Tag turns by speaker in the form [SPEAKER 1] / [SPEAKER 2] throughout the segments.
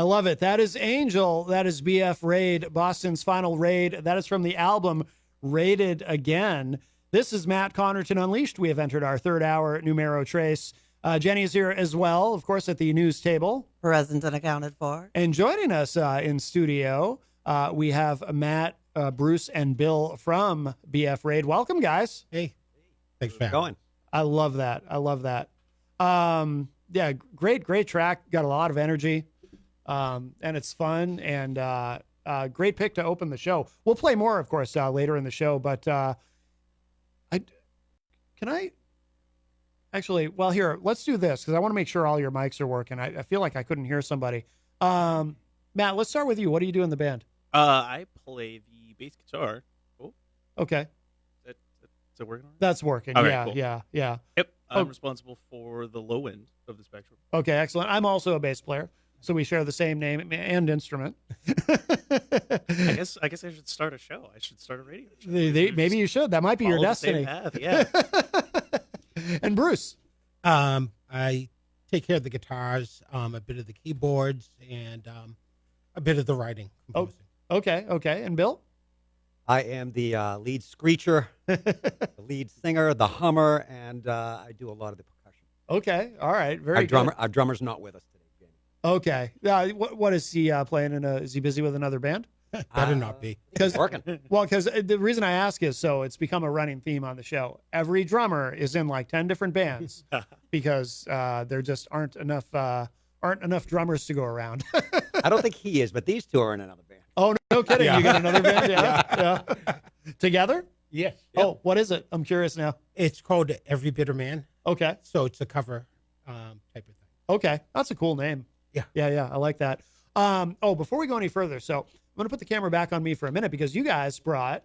[SPEAKER 1] love it. That is Angel. That is BF Raid, Boston's final raid. That is from the album Raided Again. This is Matt Connarton Unleashed. We have entered our third hour numero trace. Jenny is here as well, of course, at the news table.
[SPEAKER 2] Present and accounted for.
[SPEAKER 1] And joining us in studio, we have Matt, Bruce, and Bill from BF Raid. Welcome, guys.
[SPEAKER 3] Hey. Thanks for having me.
[SPEAKER 1] I love that. I love that. Yeah, great track. Got a lot of energy, and it's fun, and great pick to open the show. We'll play more, of course, later in the show, but actually, well, here, let's do this, because I want to make sure all your mics are working. I feel like I couldn't hear somebody. Matt, let's start with you. What do you do in the band?
[SPEAKER 4] I play the bass guitar. Oh,
[SPEAKER 1] okay.
[SPEAKER 4] Is it working?
[SPEAKER 1] That's working.
[SPEAKER 4] All right,
[SPEAKER 1] Yeah,
[SPEAKER 4] cool.
[SPEAKER 1] yeah.
[SPEAKER 4] Yep. I'm responsible for the low end of the spectrum.
[SPEAKER 1] Okay, excellent. I'm also a bass player, so we share the same name and instrument.
[SPEAKER 4] I guess I should start a show. I should start a radio show.
[SPEAKER 1] Maybe you should. That might be your
[SPEAKER 4] Follow the same
[SPEAKER 1] destiny.
[SPEAKER 4] path, yeah.
[SPEAKER 1] And Bruce.
[SPEAKER 3] I take care of the guitars, a bit of the keyboards, and a bit of the writing. Composing.
[SPEAKER 1] Okay. And Bill?
[SPEAKER 5] I am the lead screecher, the lead singer, the hummer, and I do a lot of the percussion.
[SPEAKER 1] Okay, all right, very good.
[SPEAKER 5] Our drummer's not with us today, Jamie.
[SPEAKER 1] Okay, what is he playing in? Is he busy with another band?
[SPEAKER 3] Better not be.
[SPEAKER 5] It's working.
[SPEAKER 1] Well, because the reason I ask is so it's become a running theme on the show. Every drummer is in like 10 different bands because there just aren't enough drummers to go around.
[SPEAKER 5] I don't think he is, but these two are in another band.
[SPEAKER 1] Oh, no kidding.
[SPEAKER 3] Yeah.
[SPEAKER 1] You got another band? Yeah. Together?
[SPEAKER 3] Yes.
[SPEAKER 1] Oh, what is it? I'm curious now.
[SPEAKER 3] It's called Every Bitter Man,
[SPEAKER 1] Okay.
[SPEAKER 3] so it's a cover type of thing.
[SPEAKER 1] Okay. That's a cool name. Yeah. I like that. Before we go any further, so I'm going to put the camera back on me for a minute because you guys brought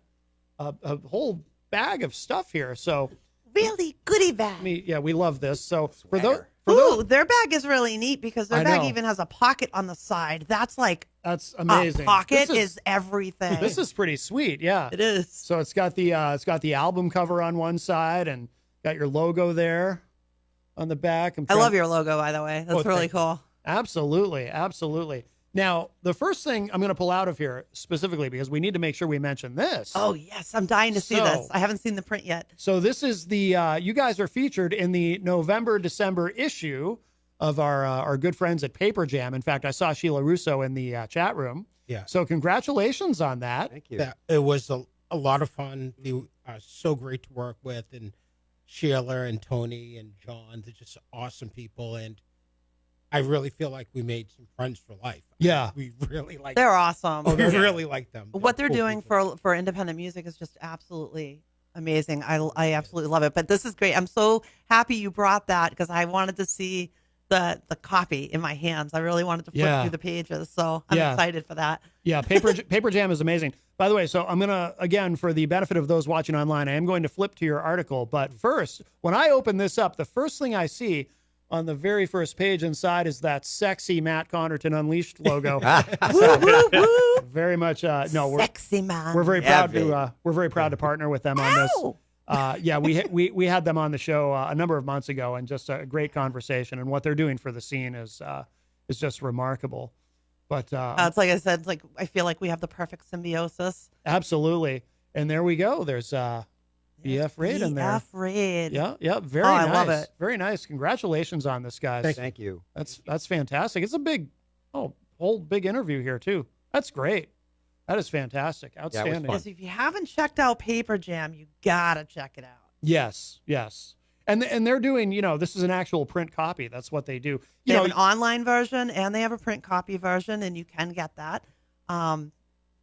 [SPEAKER 1] a whole bag of stuff here. So
[SPEAKER 2] Really goodie bag.
[SPEAKER 1] we love this. So for
[SPEAKER 5] Swagger.
[SPEAKER 1] those,
[SPEAKER 2] Ooh, their bag is really neat because their
[SPEAKER 1] I
[SPEAKER 2] bag
[SPEAKER 1] know.
[SPEAKER 2] even has a pocket on the side. That's like
[SPEAKER 1] that's amazing.
[SPEAKER 2] a pocket
[SPEAKER 1] This
[SPEAKER 2] is everything.
[SPEAKER 1] this is pretty sweet. Yeah.
[SPEAKER 2] It is.
[SPEAKER 1] So it's got the album cover on one side and got your logo there on the back.
[SPEAKER 2] I love your logo, by the way. That's really
[SPEAKER 3] thank
[SPEAKER 2] cool.
[SPEAKER 1] Absolutely. Now, the first thing I'm going to pull out of here specifically because we need to make sure we mention this.
[SPEAKER 2] Oh, yes. I'm dying to see
[SPEAKER 1] So-
[SPEAKER 2] this. I haven't seen the print yet.
[SPEAKER 1] So this is the you guys are featured in the November-December issue of our good friends at Paper Jam. In fact, I saw Sheila Russo in the chat room.
[SPEAKER 3] Yeah.
[SPEAKER 1] So congratulations on that.
[SPEAKER 5] Thank you.
[SPEAKER 3] Yeah, it was a lot of fun. They are so great to work with, and Sheila and Tony and John, they're just awesome people, and I really feel like we made some friends for life.
[SPEAKER 1] Yeah.
[SPEAKER 3] We really like
[SPEAKER 2] They're awesome.
[SPEAKER 3] we really like them.
[SPEAKER 2] What they're
[SPEAKER 3] Cool
[SPEAKER 2] doing
[SPEAKER 3] people.
[SPEAKER 2] for independent music is just absolutely amazing. I absolutely love it. But this is great. I'm so happy you brought that because I wanted to see the copy in my hands. I really wanted to flip through the pages. So I'm excited for that.
[SPEAKER 1] Yeah, Paper Jam is amazing. By the way, so I'm going to, again, for the benefit of those watching online, I am going to flip to your article. But first, when I open this up, the first thing I see on the very first page inside is that sexy Matt Connarton Unleashed logo.
[SPEAKER 2] Woo, woo, woo.
[SPEAKER 1] Very much,
[SPEAKER 2] Sexy man.
[SPEAKER 1] we're very
[SPEAKER 5] Yeah,
[SPEAKER 1] proud to partner with them on this. We had them on the show a number of months ago, and just a great conversation. And what they're doing for the scene is just remarkable. But
[SPEAKER 2] It's like I said, like I feel like we have the perfect symbiosis.
[SPEAKER 1] absolutely. And there we go. There's BF Raid in there.
[SPEAKER 2] BF Raid.
[SPEAKER 1] Yeah. Very
[SPEAKER 2] Oh,
[SPEAKER 1] nice.
[SPEAKER 2] I love it.
[SPEAKER 1] Very nice. Congratulations on this, guys.
[SPEAKER 5] Thank you.
[SPEAKER 1] That's fantastic. It's a whole big interview here too. That's great. That is fantastic. Outstanding.
[SPEAKER 5] fun.
[SPEAKER 2] Because if you haven't checked out Paper Jam, you gotta check it out.
[SPEAKER 1] Yes. And they're doing, this is an actual print copy. That's what they do.
[SPEAKER 2] They have an online version and they have a print copy version, and you can get that.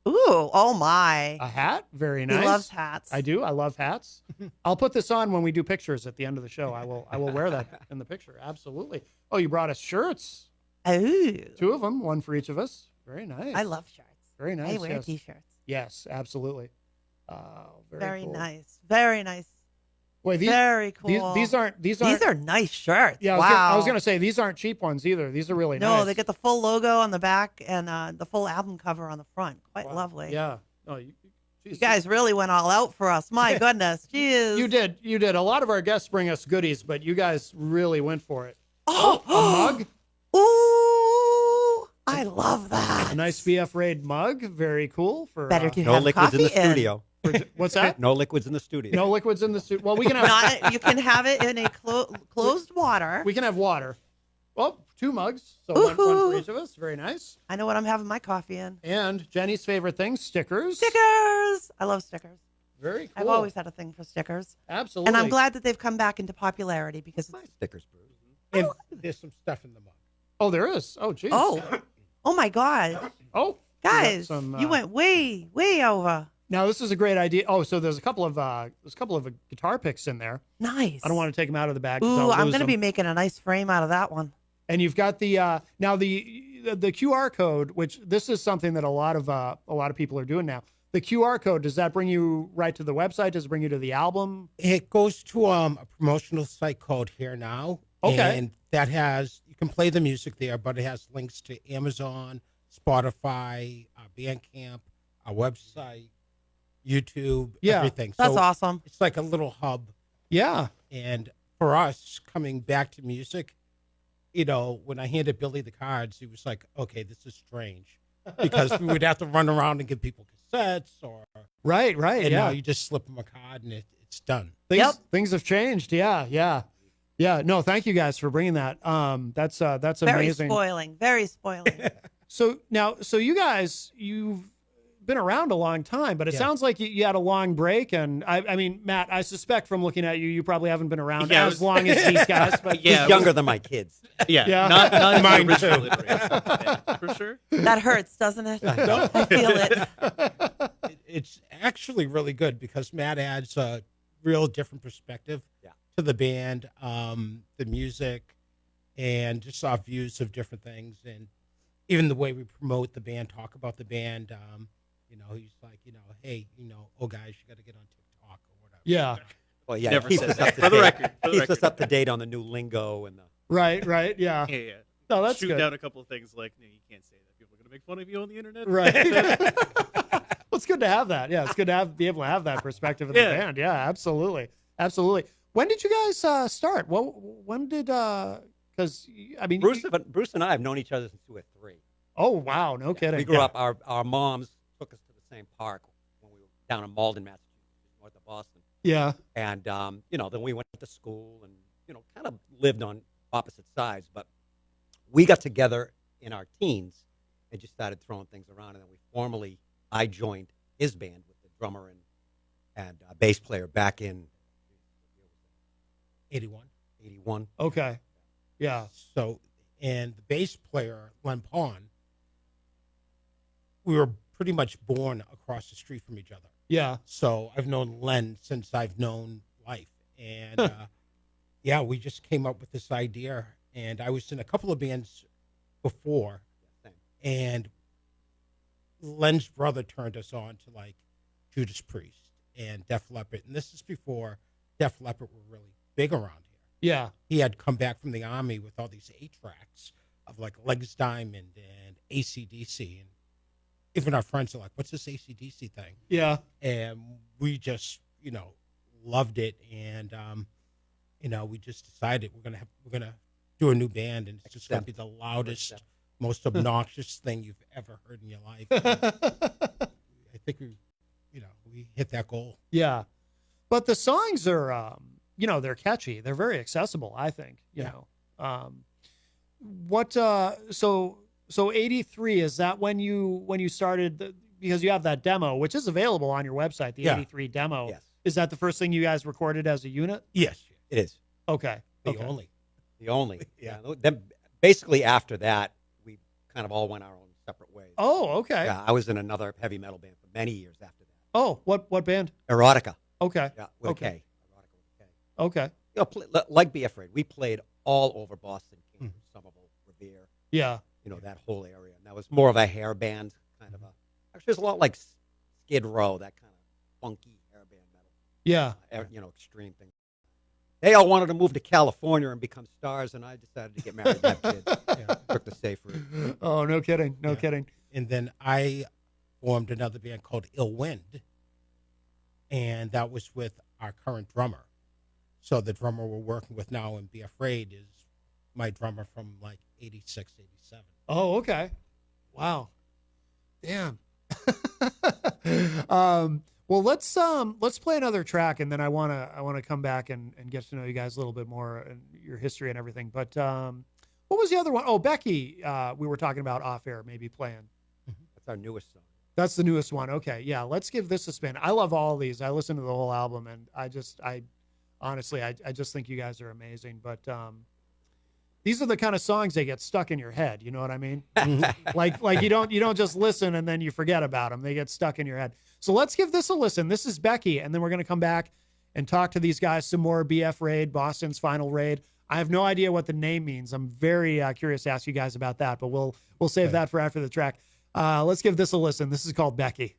[SPEAKER 2] Oh my.
[SPEAKER 1] A hat? Very nice.
[SPEAKER 2] He loves hats.
[SPEAKER 1] I do. I love hats. I'll put this on when we do pictures at the end of the show. I will wear that in the picture. Absolutely. Oh, you brought us shirts.
[SPEAKER 2] Oh.
[SPEAKER 1] 2 of them, one for each of us. Very nice.
[SPEAKER 2] I love shirts.
[SPEAKER 1] Very nice.
[SPEAKER 2] I wear
[SPEAKER 1] yes.
[SPEAKER 2] t-shirts.
[SPEAKER 1] Yes, absolutely. Very cool.
[SPEAKER 2] Nice. Very nice.
[SPEAKER 1] Wait,
[SPEAKER 2] Very cool.
[SPEAKER 1] These aren't.
[SPEAKER 2] These are nice shirts.
[SPEAKER 1] Yeah,
[SPEAKER 2] wow.
[SPEAKER 1] I was gonna say these aren't cheap ones either. These are really nice.
[SPEAKER 2] No, they get the full logo on the back and the full album cover on the front. Quite lovely.
[SPEAKER 1] Yeah. Oh,
[SPEAKER 2] You guys really went all out for us. My goodness. Jeez.
[SPEAKER 1] You did. A lot of our guests bring us goodies, but you guys really went for it.
[SPEAKER 2] Oh,
[SPEAKER 1] a mug.
[SPEAKER 2] Ooh. I love that.
[SPEAKER 1] A nice BF Raid mug. Very cool. For
[SPEAKER 2] Better to
[SPEAKER 5] No
[SPEAKER 2] have
[SPEAKER 5] liquids in
[SPEAKER 2] coffee
[SPEAKER 5] the studio.
[SPEAKER 1] what's that?
[SPEAKER 5] No liquids in the studio.
[SPEAKER 1] No liquids in the suit. Well, we can have
[SPEAKER 2] Not, you can have it in a closed water.
[SPEAKER 1] we can have water. Well, 2 mugs, so one for
[SPEAKER 2] Woohoo.
[SPEAKER 1] each of us. Very nice.
[SPEAKER 2] I know what I'm having my coffee in.
[SPEAKER 1] And Jenny's favorite thing, stickers.
[SPEAKER 2] Stickers. I love stickers.
[SPEAKER 1] Very cool.
[SPEAKER 2] I've always had a thing for stickers.
[SPEAKER 1] Absolutely.
[SPEAKER 2] And I'm glad that they've come back into popularity because
[SPEAKER 5] Nice stickers, Bruce.
[SPEAKER 3] And there's some stuff in the mug.
[SPEAKER 1] Oh, there is. Oh, geez.
[SPEAKER 2] oh my God.
[SPEAKER 1] Oh, we got
[SPEAKER 2] Guys,
[SPEAKER 1] some,
[SPEAKER 2] you went way, way over.
[SPEAKER 1] Now this is a great idea. Oh, so there's a couple of guitar picks in there.
[SPEAKER 2] Nice.
[SPEAKER 1] I don't want to take them out of the bag. 'Cause
[SPEAKER 2] Ooh,
[SPEAKER 1] I'll
[SPEAKER 2] I'm
[SPEAKER 1] lose
[SPEAKER 2] going to
[SPEAKER 1] them.
[SPEAKER 2] be making a nice frame out of that one.
[SPEAKER 1] And you've got the now the QR code, which this is something that a lot of people are doing now. The QR code, does that bring you right to the website? Does it bring you to the album?
[SPEAKER 3] It goes to a promotional site called Here Now.
[SPEAKER 1] Okay.
[SPEAKER 3] And that has, you can play the music there, but it has links to Amazon, Spotify, Bandcamp, our website, YouTube,
[SPEAKER 1] Yeah.
[SPEAKER 3] everything.
[SPEAKER 2] That's
[SPEAKER 3] so
[SPEAKER 2] awesome.
[SPEAKER 3] it's like a little hub.
[SPEAKER 1] Yeah.
[SPEAKER 3] And for us, coming back to music, when I handed Billy the cards, he was like, okay, this is strange. Because we would have to run around and give people cassettes
[SPEAKER 1] Right.
[SPEAKER 3] and
[SPEAKER 1] Yeah.
[SPEAKER 3] now you just slip them a card and it's done.
[SPEAKER 1] Things have changed. Yeah. No, thank you guys for bringing that. That's
[SPEAKER 2] Very
[SPEAKER 1] amazing.
[SPEAKER 2] spoiling. Very spoiling.
[SPEAKER 1] So you guys, you've been around a long time, but it
[SPEAKER 3] Yeah.
[SPEAKER 1] sounds like you had a long break. And I mean, Matt, I suspect from looking at you, you probably haven't been around
[SPEAKER 4] Yeah, it
[SPEAKER 1] as
[SPEAKER 4] was-
[SPEAKER 1] long as these guys. But
[SPEAKER 4] Yeah,
[SPEAKER 5] He's younger than my kids.
[SPEAKER 4] Yeah,
[SPEAKER 1] Yeah.
[SPEAKER 4] not
[SPEAKER 3] Mine
[SPEAKER 4] the original
[SPEAKER 3] too.
[SPEAKER 4] iteration. Yeah, for sure.
[SPEAKER 2] That hurts, doesn't it?
[SPEAKER 3] No.
[SPEAKER 2] I feel it.
[SPEAKER 3] It's actually really good because Matt adds a real different perspective
[SPEAKER 5] Yeah.
[SPEAKER 3] to the band, the music, and just our views of different things, and even the way we promote the band, talk about the band. He's like, hey, oh guys, you got to get on TikTok or whatever.
[SPEAKER 1] yeah.
[SPEAKER 5] Well, yeah,
[SPEAKER 4] Never
[SPEAKER 5] keeps
[SPEAKER 4] said
[SPEAKER 5] us
[SPEAKER 4] that.
[SPEAKER 5] up to
[SPEAKER 4] For the
[SPEAKER 5] date.
[SPEAKER 4] record, for the
[SPEAKER 5] Keeps us
[SPEAKER 4] record.
[SPEAKER 5] up to date on the new lingo and the.
[SPEAKER 1] Right. Yeah.
[SPEAKER 4] Yeah.
[SPEAKER 1] No, that's
[SPEAKER 4] Shoot
[SPEAKER 1] good.
[SPEAKER 4] down a couple of things like, no, you can't say that. People are going to make fun of you on the internet.
[SPEAKER 1] Right. Well, it's good to have that. Yeah, it's good to be able to have that perspective of the
[SPEAKER 4] Yeah.
[SPEAKER 1] band. Yeah, absolutely. When did you guys start? Well, when did? Because I mean,
[SPEAKER 5] Bruce and I have known each other since we were 3.
[SPEAKER 1] oh wow, no kidding.
[SPEAKER 5] We grew up. Our moms took us to the same park when we were down in Malden, Massachusetts, north of Boston.
[SPEAKER 1] Yeah.
[SPEAKER 5] And then we went to school and kind of lived on opposite sides. But we got together in our teens and just started throwing things around. And then I joined his band with the drummer and bass player back in
[SPEAKER 3] 81.
[SPEAKER 5] 81.
[SPEAKER 1] Okay. Yeah.
[SPEAKER 3] So, and the bass player, Len Pond, we were pretty much born across the street from each other.
[SPEAKER 1] Yeah.
[SPEAKER 3] So I've known Len since I've known life. And we just came up with this idea. And I was in a couple of bands before.
[SPEAKER 5] Same.
[SPEAKER 3] And Len's brother turned us on to like Judas Priest and Def Leppard. And this is before Def Leppard were really big around here.
[SPEAKER 1] Yeah.
[SPEAKER 3] He had come back from the army with all these 8-tracks of like Legs Diamond and AC/DC. And even our friends are like, what's this AC/DC thing?
[SPEAKER 1] Yeah.
[SPEAKER 3] And we just, loved it. And, we just decided we're going to do a new band, and it's just going to be the loudest, most obnoxious thing you've ever heard in your life. I think we hit that goal.
[SPEAKER 1] Yeah. But the songs are, they're catchy. They're very accessible, I think, you know. So 83, is that when you started because you have that demo, which is available on your website, the 83 demo.
[SPEAKER 5] Yes.
[SPEAKER 1] Is that the first thing you guys recorded as a unit?
[SPEAKER 3] Yes.
[SPEAKER 5] It is.
[SPEAKER 1] Okay.
[SPEAKER 3] The only.
[SPEAKER 5] The only.
[SPEAKER 3] Yeah.
[SPEAKER 5] Then basically after that, we kind of all went our own separate ways.
[SPEAKER 1] Oh, okay.
[SPEAKER 5] Yeah, I was in another heavy metal band for many years after that.
[SPEAKER 1] Oh, what band?
[SPEAKER 5] Erotica.
[SPEAKER 1] Okay.
[SPEAKER 5] Yeah, with
[SPEAKER 1] Okay.
[SPEAKER 5] a K. Erotica with a K.
[SPEAKER 1] Okay.
[SPEAKER 5] Like Be Afraid, we played all over Boston, Cambridge, Somerville, Revere,
[SPEAKER 1] Yeah.
[SPEAKER 5] that whole area. And that was more of a hair band kind of a. Actually, it's a lot like Skid Row, that kind of funky hair band metal.
[SPEAKER 1] Yeah.
[SPEAKER 5] Extreme thing. They all wanted to move to California and become stars, and I decided to get married and have kids. Took the safe route.
[SPEAKER 1] Oh, no kidding. No
[SPEAKER 3] Yeah.
[SPEAKER 1] kidding.
[SPEAKER 3] And then I formed another band called Ill Wind, and that was with our current drummer. So the drummer we're working with now in Be Afraid is my drummer from like 86, 87.
[SPEAKER 1] Oh, okay. Wow. Damn. Well, let's play another track, and then I wanna come back and get to know you guys a little bit more and your history and everything. But what was the other one? Oh, Becky, we were talking about off air, maybe playing.
[SPEAKER 5] That's our newest song.
[SPEAKER 1] That's the newest one. Okay, yeah, let's give this a spin. I love all these. I listened to the whole album, and I honestly, I just think you guys are amazing. But these are the kind of songs that get stuck in your head. You know what I mean? like you don't just listen and then you forget about them. They get stuck in your head. So let's give this a listen. This is Becky, and then we're gonna come back and talk to these guys some more. BF Raid, Boston's Final Raid. I have no idea what the name means. I'm very curious to ask you guys about that, but we'll save that for after the track. Let's give this a listen. This is called Becky.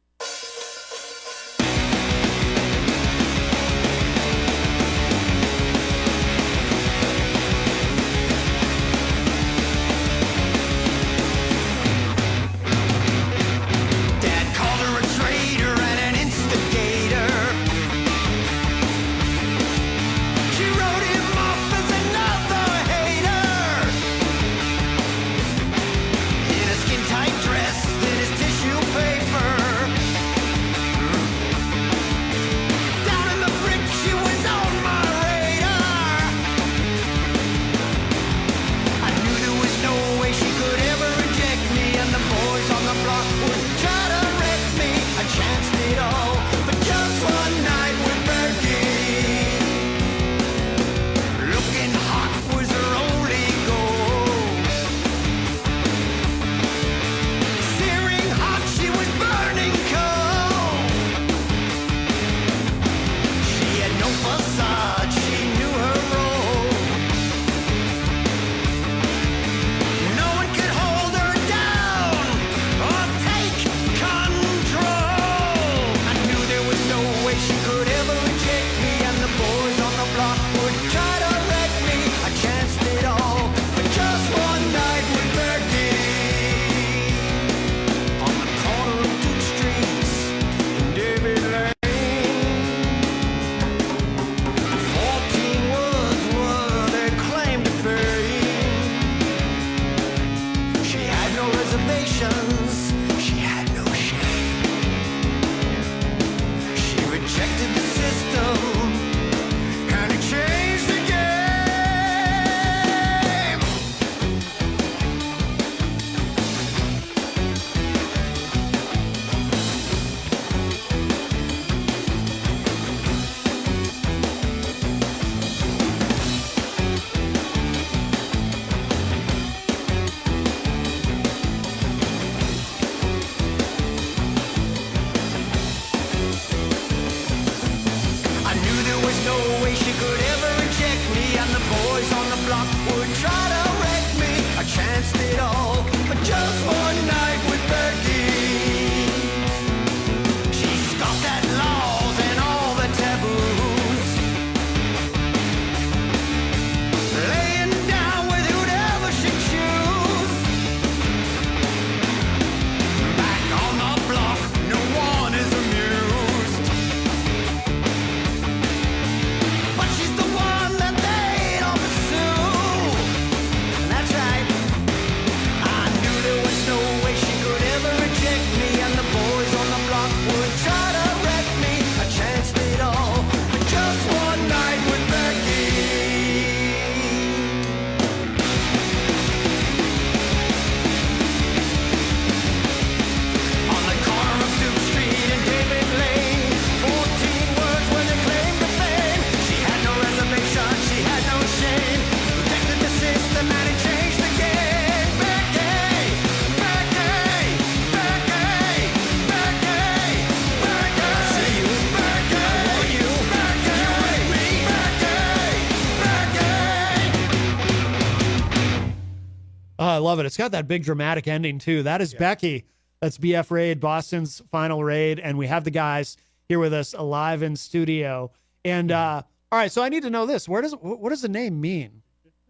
[SPEAKER 1] I love it. It's got that big dramatic ending too. That is Becky. That's BF Raid, Boston's Final Raid. And we have the guys here with us live in studio. And all right, so I need to know this. What does the name mean?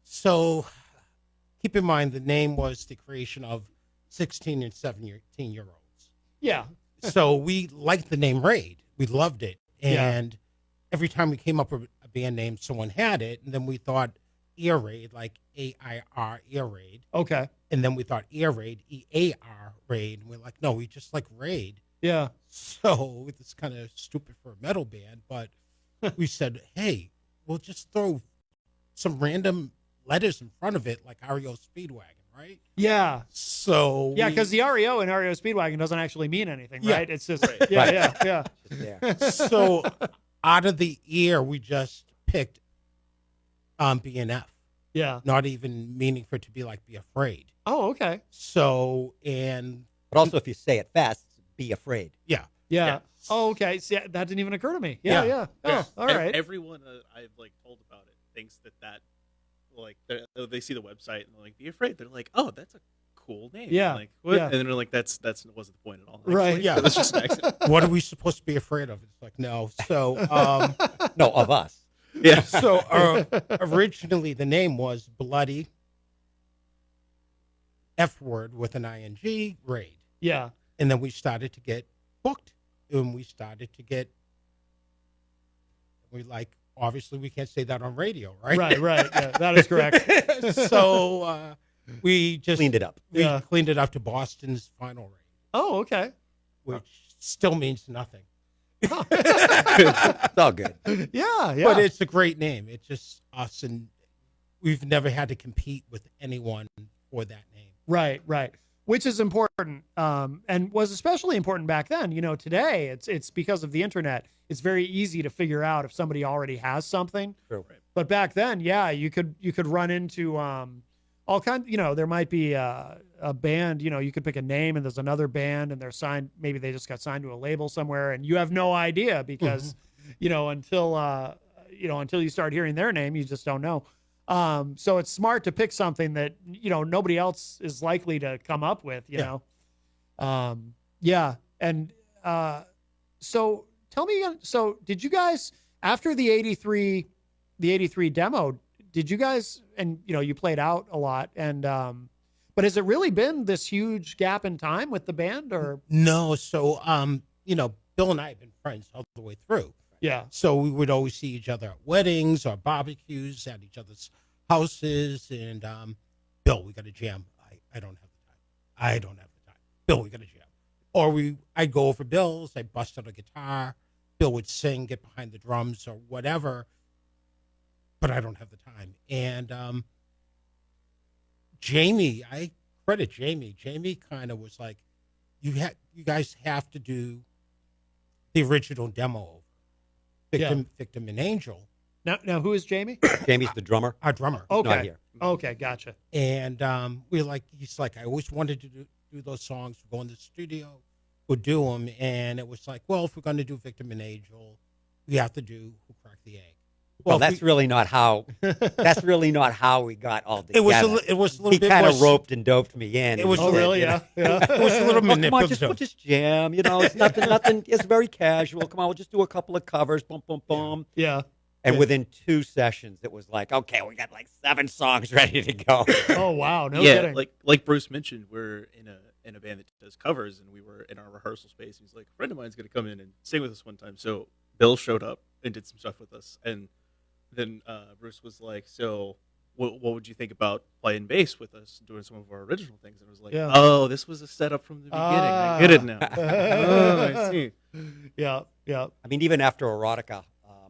[SPEAKER 3] So keep in mind the name was the creation of 16 and 17-year-olds.
[SPEAKER 1] Yeah.
[SPEAKER 3] So we liked the name Raid. We loved it. And every time we came up with a band name, someone had it. And then we thought, Air Raid, like AIR, Air Raid.
[SPEAKER 1] Okay.
[SPEAKER 3] And then we thought Air Raid, EAR Raid. And we're like, no, we just like Raid.
[SPEAKER 1] Yeah.
[SPEAKER 3] So it's kind of stupid for a metal band, but we said, hey, we'll just throw some random letters in front of it, like REO Speedwagon, right?
[SPEAKER 1] Yeah.
[SPEAKER 3] So
[SPEAKER 1] Yeah, because the REO in REO Speedwagon doesn't actually mean anything, right?
[SPEAKER 3] Yeah.
[SPEAKER 1] It's just yeah,
[SPEAKER 5] Right.
[SPEAKER 1] yeah.
[SPEAKER 5] Just there.
[SPEAKER 3] so out of the ear, we just picked BNF,
[SPEAKER 1] Yeah.
[SPEAKER 3] not even meaning for it to be like Be Afraid.
[SPEAKER 1] Oh, okay.
[SPEAKER 3] So, and
[SPEAKER 5] But also, if you say it fast, be afraid.
[SPEAKER 3] yeah,
[SPEAKER 1] Yeah.
[SPEAKER 4] Yeah.
[SPEAKER 1] Oh, okay. See, that didn't even occur to me. Yeah, yeah.
[SPEAKER 3] Yeah.
[SPEAKER 1] Oh, all right.
[SPEAKER 4] Everyone I've like told about it thinks that like they see the website and they're like, "Be afraid." They're like, "Oh, that's a cool name."
[SPEAKER 1] Yeah.
[SPEAKER 4] Like what?
[SPEAKER 1] Yeah.
[SPEAKER 4] And then they're like, "That's wasn't the point at all." Actually.
[SPEAKER 1] Right.
[SPEAKER 3] Yeah.
[SPEAKER 4] It was just an accident.
[SPEAKER 3] what are we supposed to be afraid of? It's like, no. So,
[SPEAKER 5] No, of us.
[SPEAKER 4] Yeah.
[SPEAKER 3] so originally the name was Bloody F word with an ING Raid.
[SPEAKER 1] Yeah.
[SPEAKER 3] And then we started to get booked, and we started to get, we like, obviously we can't say that on radio, right?
[SPEAKER 1] Right, right. Yeah, that is correct.
[SPEAKER 3] So we just
[SPEAKER 5] Cleaned it up.
[SPEAKER 3] We
[SPEAKER 1] Yeah.
[SPEAKER 3] cleaned it up to Boston's final rate,
[SPEAKER 1] Oh, okay.
[SPEAKER 3] which still means nothing.
[SPEAKER 5] It's all good.
[SPEAKER 1] Yeah, yeah.
[SPEAKER 3] But it's a great name. It's just us, and we've never had to compete with anyone for that name.
[SPEAKER 1] Right, right. Which is important, and was especially important back then. You know, today it's because of the internet. It's very easy to figure out if somebody already has something.
[SPEAKER 5] True.
[SPEAKER 1] But back then, yeah, you could run into all kinds. You know, there might be a band. You know, you could pick a name, and there's another band, and they're signed. Maybe they just got signed to a label somewhere, and you have no idea because, you know, until you start hearing their name, you just don't know. So it's smart to pick something that, you know, nobody else is likely to come up with, you know? Yeah. And, so tell me again, so did you guys, after the 83 demo, did you guys, and, you know, you played out a lot and, but has it really been this huge gap in time with the band or?
[SPEAKER 3] No, so you know, Bill and I have been friends all the way through.
[SPEAKER 1] Yeah.
[SPEAKER 3] So we would always see each other at weddings or barbecues at each other's houses. And Bill, we got to jam. I don't have the time. I don't have the time. Bill, we got to jam. Or I'd go over Bill's. I'd bust out a guitar. Bill would sing, get behind the drums or whatever. But I don't have the time. And Jamie, I credit Jamie. Jamie kind of was like, you guys have to do the original demo. Victim and Angel,
[SPEAKER 1] Now who is Jamie?
[SPEAKER 5] Jamie's the drummer.
[SPEAKER 3] our drummer.
[SPEAKER 1] Okay.
[SPEAKER 5] Not here.
[SPEAKER 1] Okay. Gotcha.
[SPEAKER 3] And he's like, I always wanted to do those songs. We'll go in the studio, we'll do them. And it was like, well, if we're going to do Victim and Angel, we have to do Who Cracked the Egg.
[SPEAKER 5] Well,
[SPEAKER 3] if
[SPEAKER 5] that's really not how. That's really not how we got all together.
[SPEAKER 3] it was a little
[SPEAKER 5] He
[SPEAKER 3] bit
[SPEAKER 5] kind
[SPEAKER 3] more,
[SPEAKER 5] of roped and doped me in.
[SPEAKER 3] It was
[SPEAKER 1] Oh,
[SPEAKER 3] Yeah,
[SPEAKER 1] really?
[SPEAKER 5] you know.
[SPEAKER 1] Yeah. Yeah.
[SPEAKER 3] It was a little
[SPEAKER 5] Well, come on,
[SPEAKER 3] manipulative.
[SPEAKER 5] we'll just jam. You know, it's nothing. It's very casual. Come on, we'll just do a couple of covers. Boom, boom, boom.
[SPEAKER 1] Yeah.
[SPEAKER 5] And within 2 sessions, it was like, okay, we got like 7 songs ready to go.
[SPEAKER 1] Oh, wow. No
[SPEAKER 4] yeah,
[SPEAKER 1] kidding.
[SPEAKER 4] like Bruce mentioned, we're in a band that does covers, and we were in our rehearsal space. He's like, a friend of mine's going to come in and sing with us one time. So Bill showed up and did some stuff with us, and then Bruce was like, so what would you think about playing bass with us, doing some of our original things? And I was like,
[SPEAKER 1] Yeah.
[SPEAKER 4] oh, this was a setup from the beginning. I get it now. Oh, I see.
[SPEAKER 1] Yeah. Yeah.
[SPEAKER 5] I mean, even after Erotica,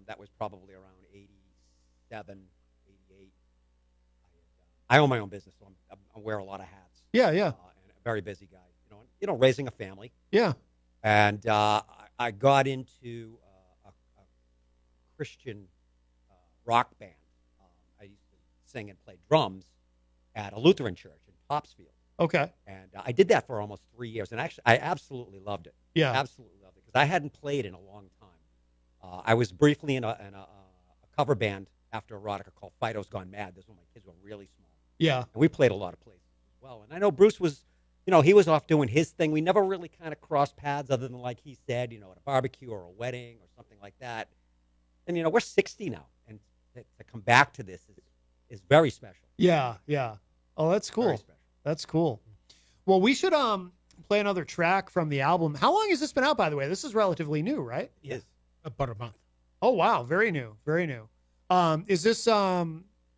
[SPEAKER 5] that was probably around 87, 88. I own my own business, so I wear a lot of hats.
[SPEAKER 1] Yeah. Yeah.
[SPEAKER 5] And a very busy guy. You know, raising a family.
[SPEAKER 1] Yeah.
[SPEAKER 5] And I got into a Christian rock band. I used to sing and play drums at a Lutheran church in Topsfield.
[SPEAKER 1] Okay.
[SPEAKER 5] And I did that for almost 3 years. And actually, I absolutely loved it.
[SPEAKER 1] Yeah.
[SPEAKER 5] Absolutely loved it because I hadn't played in a long time. I was briefly in a cover band after Erotica called Fido's Gone Mad. This is when my kids were really small.
[SPEAKER 1] Yeah.
[SPEAKER 5] And we played a lot of places as well. And I know Bruce was, you know, he was off doing his thing. We never really kind of crossed paths other than, like he said, you know, at a barbecue or a wedding or something like that. And, you know, we're 60 now. And to come back to this is very special.
[SPEAKER 1] Yeah. Yeah. Oh, that's
[SPEAKER 5] Very
[SPEAKER 1] cool.
[SPEAKER 5] special.
[SPEAKER 1] That's cool. Well, we should play another track from the album. How long has this been out, by the way? This is relatively new, right?
[SPEAKER 5] Yes.
[SPEAKER 3] about a month.
[SPEAKER 1] Oh, wow. Very new. Very new. Is this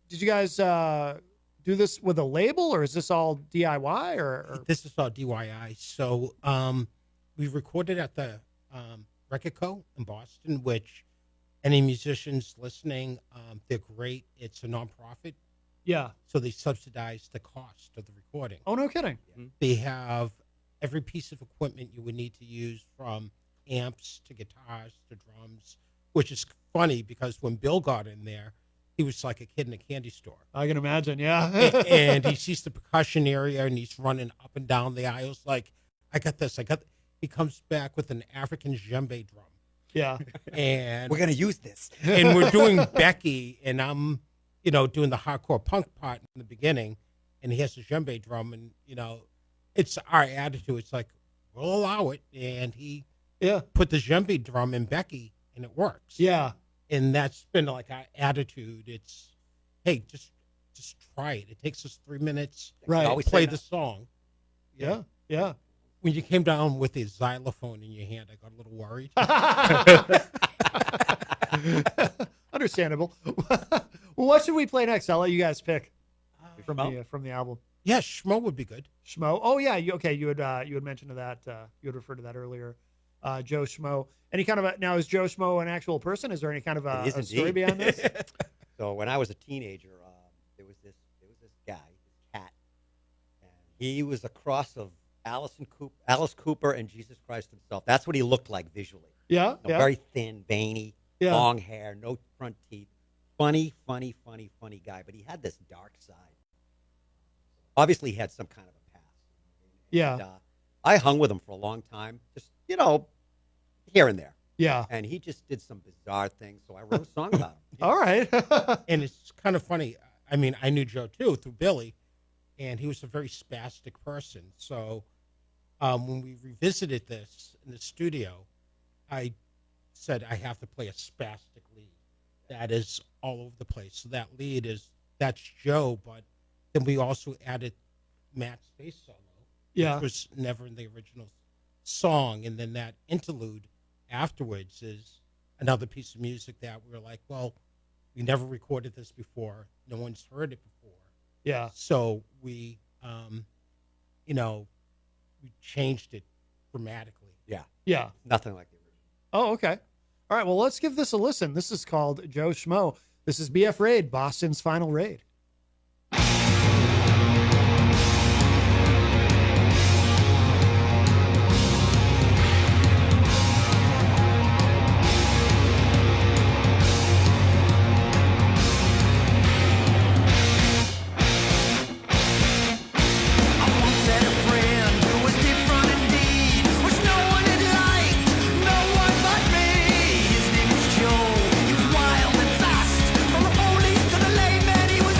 [SPEAKER 1] did you guys do this with a label, or is this all DIY? Or
[SPEAKER 3] This is all DIY. So we recorded at the Record Co. in Boston, which any musicians listening, they're great. It's a nonprofit,
[SPEAKER 1] yeah.
[SPEAKER 3] so they subsidize the cost of the recording.
[SPEAKER 1] Oh, no kidding.
[SPEAKER 3] They have every piece of equipment you would need to use, from amps to guitars to drums, which is funny because when Bill got in there, he was like a kid in a candy store.
[SPEAKER 1] I can imagine. Yeah.
[SPEAKER 3] And he sees the percussion area and he's running up and down the aisles like, I got this. He comes back with an African djembe drum.
[SPEAKER 1] yeah.
[SPEAKER 3] And
[SPEAKER 5] We're gonna use this.
[SPEAKER 3] and we're doing Becky, and I'm, doing the hardcore punk part in the beginning, and he has a djembe drum, and it's our attitude. It's like, we'll allow it, and he
[SPEAKER 1] Yeah.
[SPEAKER 3] put the djembe drum in Becky, and it works.
[SPEAKER 1] Yeah.
[SPEAKER 3] And that's been like our attitude. It's, hey, just try it. It takes us 3 minutes.
[SPEAKER 1] Right.
[SPEAKER 5] Always
[SPEAKER 3] Play
[SPEAKER 5] say
[SPEAKER 3] the
[SPEAKER 5] that.
[SPEAKER 3] song.
[SPEAKER 1] Yeah. Yeah.
[SPEAKER 3] When you came down with a xylophone in your hand, I got a little worried.
[SPEAKER 1] Understandable. Well, what should we play next? I'll let you guys pick from
[SPEAKER 5] Schmo?
[SPEAKER 1] the album.
[SPEAKER 3] Yeah, Schmo would be good.
[SPEAKER 1] Schmo. Oh yeah. You had mentioned that. You had referred to that earlier. Joe Schmo. Any kind of now is Joe Schmo an actual person? Is there any kind of
[SPEAKER 5] It is
[SPEAKER 1] a story
[SPEAKER 5] indeed.
[SPEAKER 1] behind this?
[SPEAKER 5] So when I was a teenager, there was this guy, this cat, and he was a cross of Alice Cooper and Jesus Christ himself. That's what he looked like visually.
[SPEAKER 1] Yeah. Yeah.
[SPEAKER 5] Very thin, veiny,
[SPEAKER 1] Yeah.
[SPEAKER 5] long hair, no front teeth. Funny guy. But he had this dark side. Obviously, he had some kind of a past.
[SPEAKER 1] Yeah.
[SPEAKER 5] And, I hung with him for a long time, just here and there.
[SPEAKER 1] Yeah.
[SPEAKER 5] And he just did some bizarre things, so I wrote a song about him.
[SPEAKER 1] All right.
[SPEAKER 3] And it's kind of funny. I mean, I knew Joe too through Billy, and he was a very spastic person. So when we revisited this in the studio, I said I have to play a spastic lead that is all over the place. So that lead that's Joe, but then we also added Matt's bass solo,
[SPEAKER 1] Yeah.
[SPEAKER 3] which was never in the original song, and then that interlude afterwards is another piece of music that we're like, well, we never recorded this before, no one's heard it before,
[SPEAKER 1] Yeah.
[SPEAKER 3] so we we changed it dramatically.
[SPEAKER 5] Yeah,
[SPEAKER 1] Yeah.
[SPEAKER 5] nothing like the original.
[SPEAKER 1] Oh, okay. All right. Well, let's give this a listen. This is called Joe Schmo. This is BF Raid, Boston's final raid.
[SPEAKER 6] He was wild and fast, from the police to the lame man. He was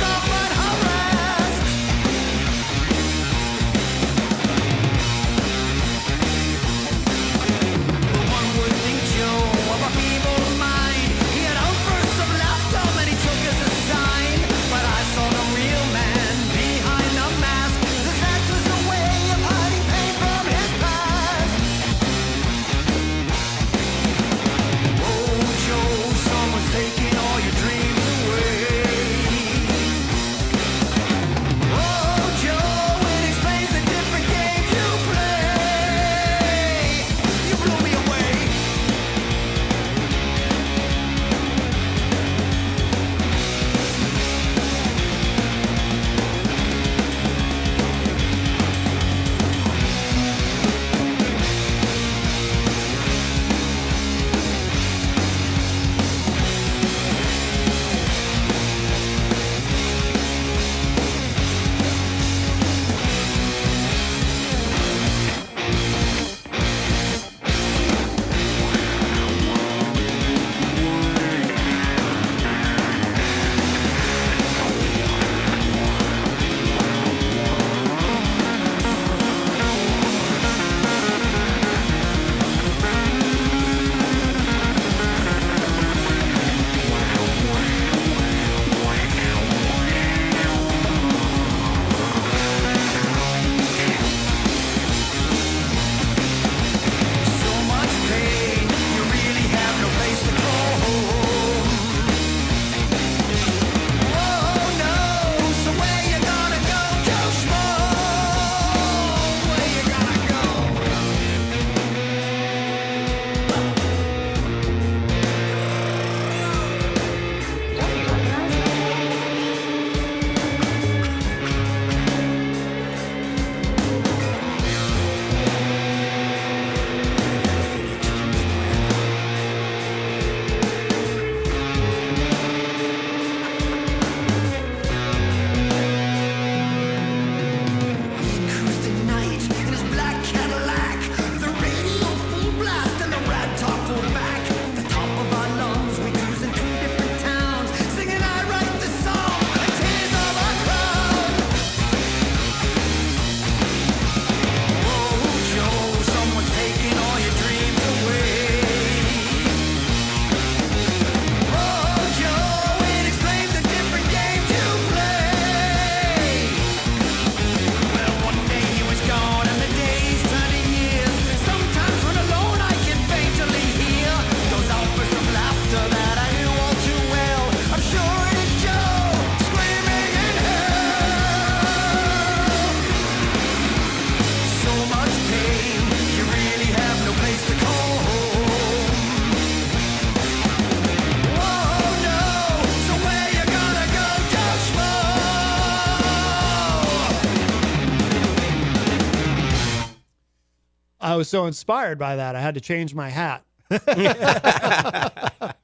[SPEAKER 1] I was so inspired by that. I had to change my hat.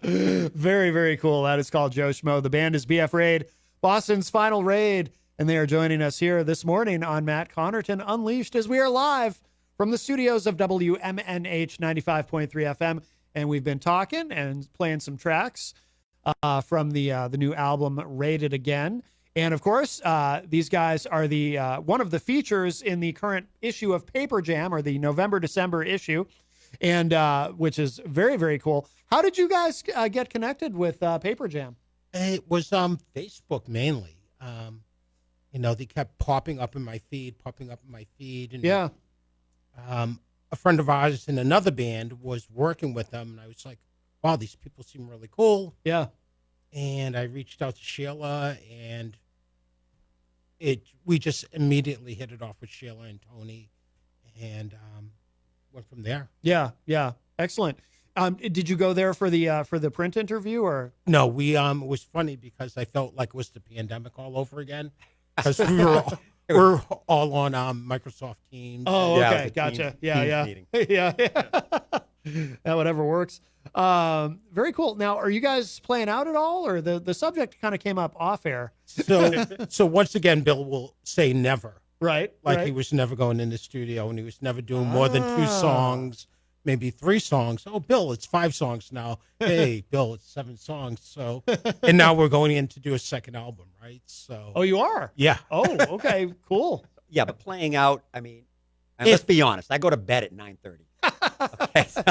[SPEAKER 1] Very, very cool. That is called Joe Schmo. The band is BF Raid, Boston's final raid, and they are joining us here this morning on Matt Connarton Unleashed as we are live from the studios of WMNH 95.3 FM. And we've been talking and playing some tracks from the new album Rated Again. And of course, these guys are the one of the features in the current issue of Paper Jam, or the November-December issue, and which is very, very cool. How did you guys get connected with Paper Jam?
[SPEAKER 3] It was Facebook mainly. They kept popping up in my feed, and
[SPEAKER 1] Yeah.
[SPEAKER 3] A friend of ours in another band was working with them, and I was like, wow, these people seem really cool.
[SPEAKER 1] Yeah.
[SPEAKER 3] And I reached out to Sheila, and we just immediately hit it off with Sheila and Tony, and went from there.
[SPEAKER 1] Yeah. Yeah. Excellent. Did you go there for the print interview, or?
[SPEAKER 3] No, we it was funny because I felt like it was the pandemic all over again, because we're all on Microsoft Teams.
[SPEAKER 1] Oh,
[SPEAKER 5] Yeah,
[SPEAKER 1] okay.
[SPEAKER 5] it was a
[SPEAKER 1] Gotcha.
[SPEAKER 5] Teams
[SPEAKER 1] Yeah.
[SPEAKER 5] meeting.
[SPEAKER 1] Yeah. That whatever works. Very cool. Now, are you guys playing out at all, or the subject kind of came up off air?
[SPEAKER 3] So once again, Bill will say never.
[SPEAKER 1] Right.
[SPEAKER 3] Like
[SPEAKER 1] right.
[SPEAKER 3] he was never going in the studio, and he was never doing more than 2 songs, maybe 3 songs. Oh, Bill, it's 5 songs now. Hey, Bill, it's 7 songs. So, and now we're going in to do a second album, right? So,
[SPEAKER 1] Oh, you are?
[SPEAKER 3] yeah.
[SPEAKER 1] Oh, okay. Cool.
[SPEAKER 5] Yeah, but playing out, I mean, and let's be honest, I go to bed at 9:30. Okay, so